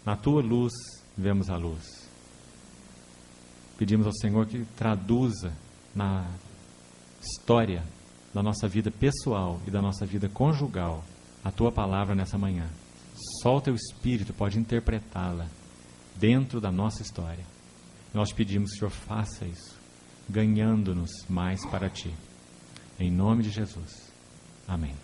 Speaker 1: Na Tua luz, vemos a luz. Pedimos ao Senhor que traduza na história da nossa vida pessoal e da nossa vida conjugal a Tua palavra nessa manhã. Só o Teu Espírito pode interpretá-la dentro da nossa história. Nós pedimos que o Senhor faça isso, ganhando-nos mais para Ti. Em nome de Jesus. Amém.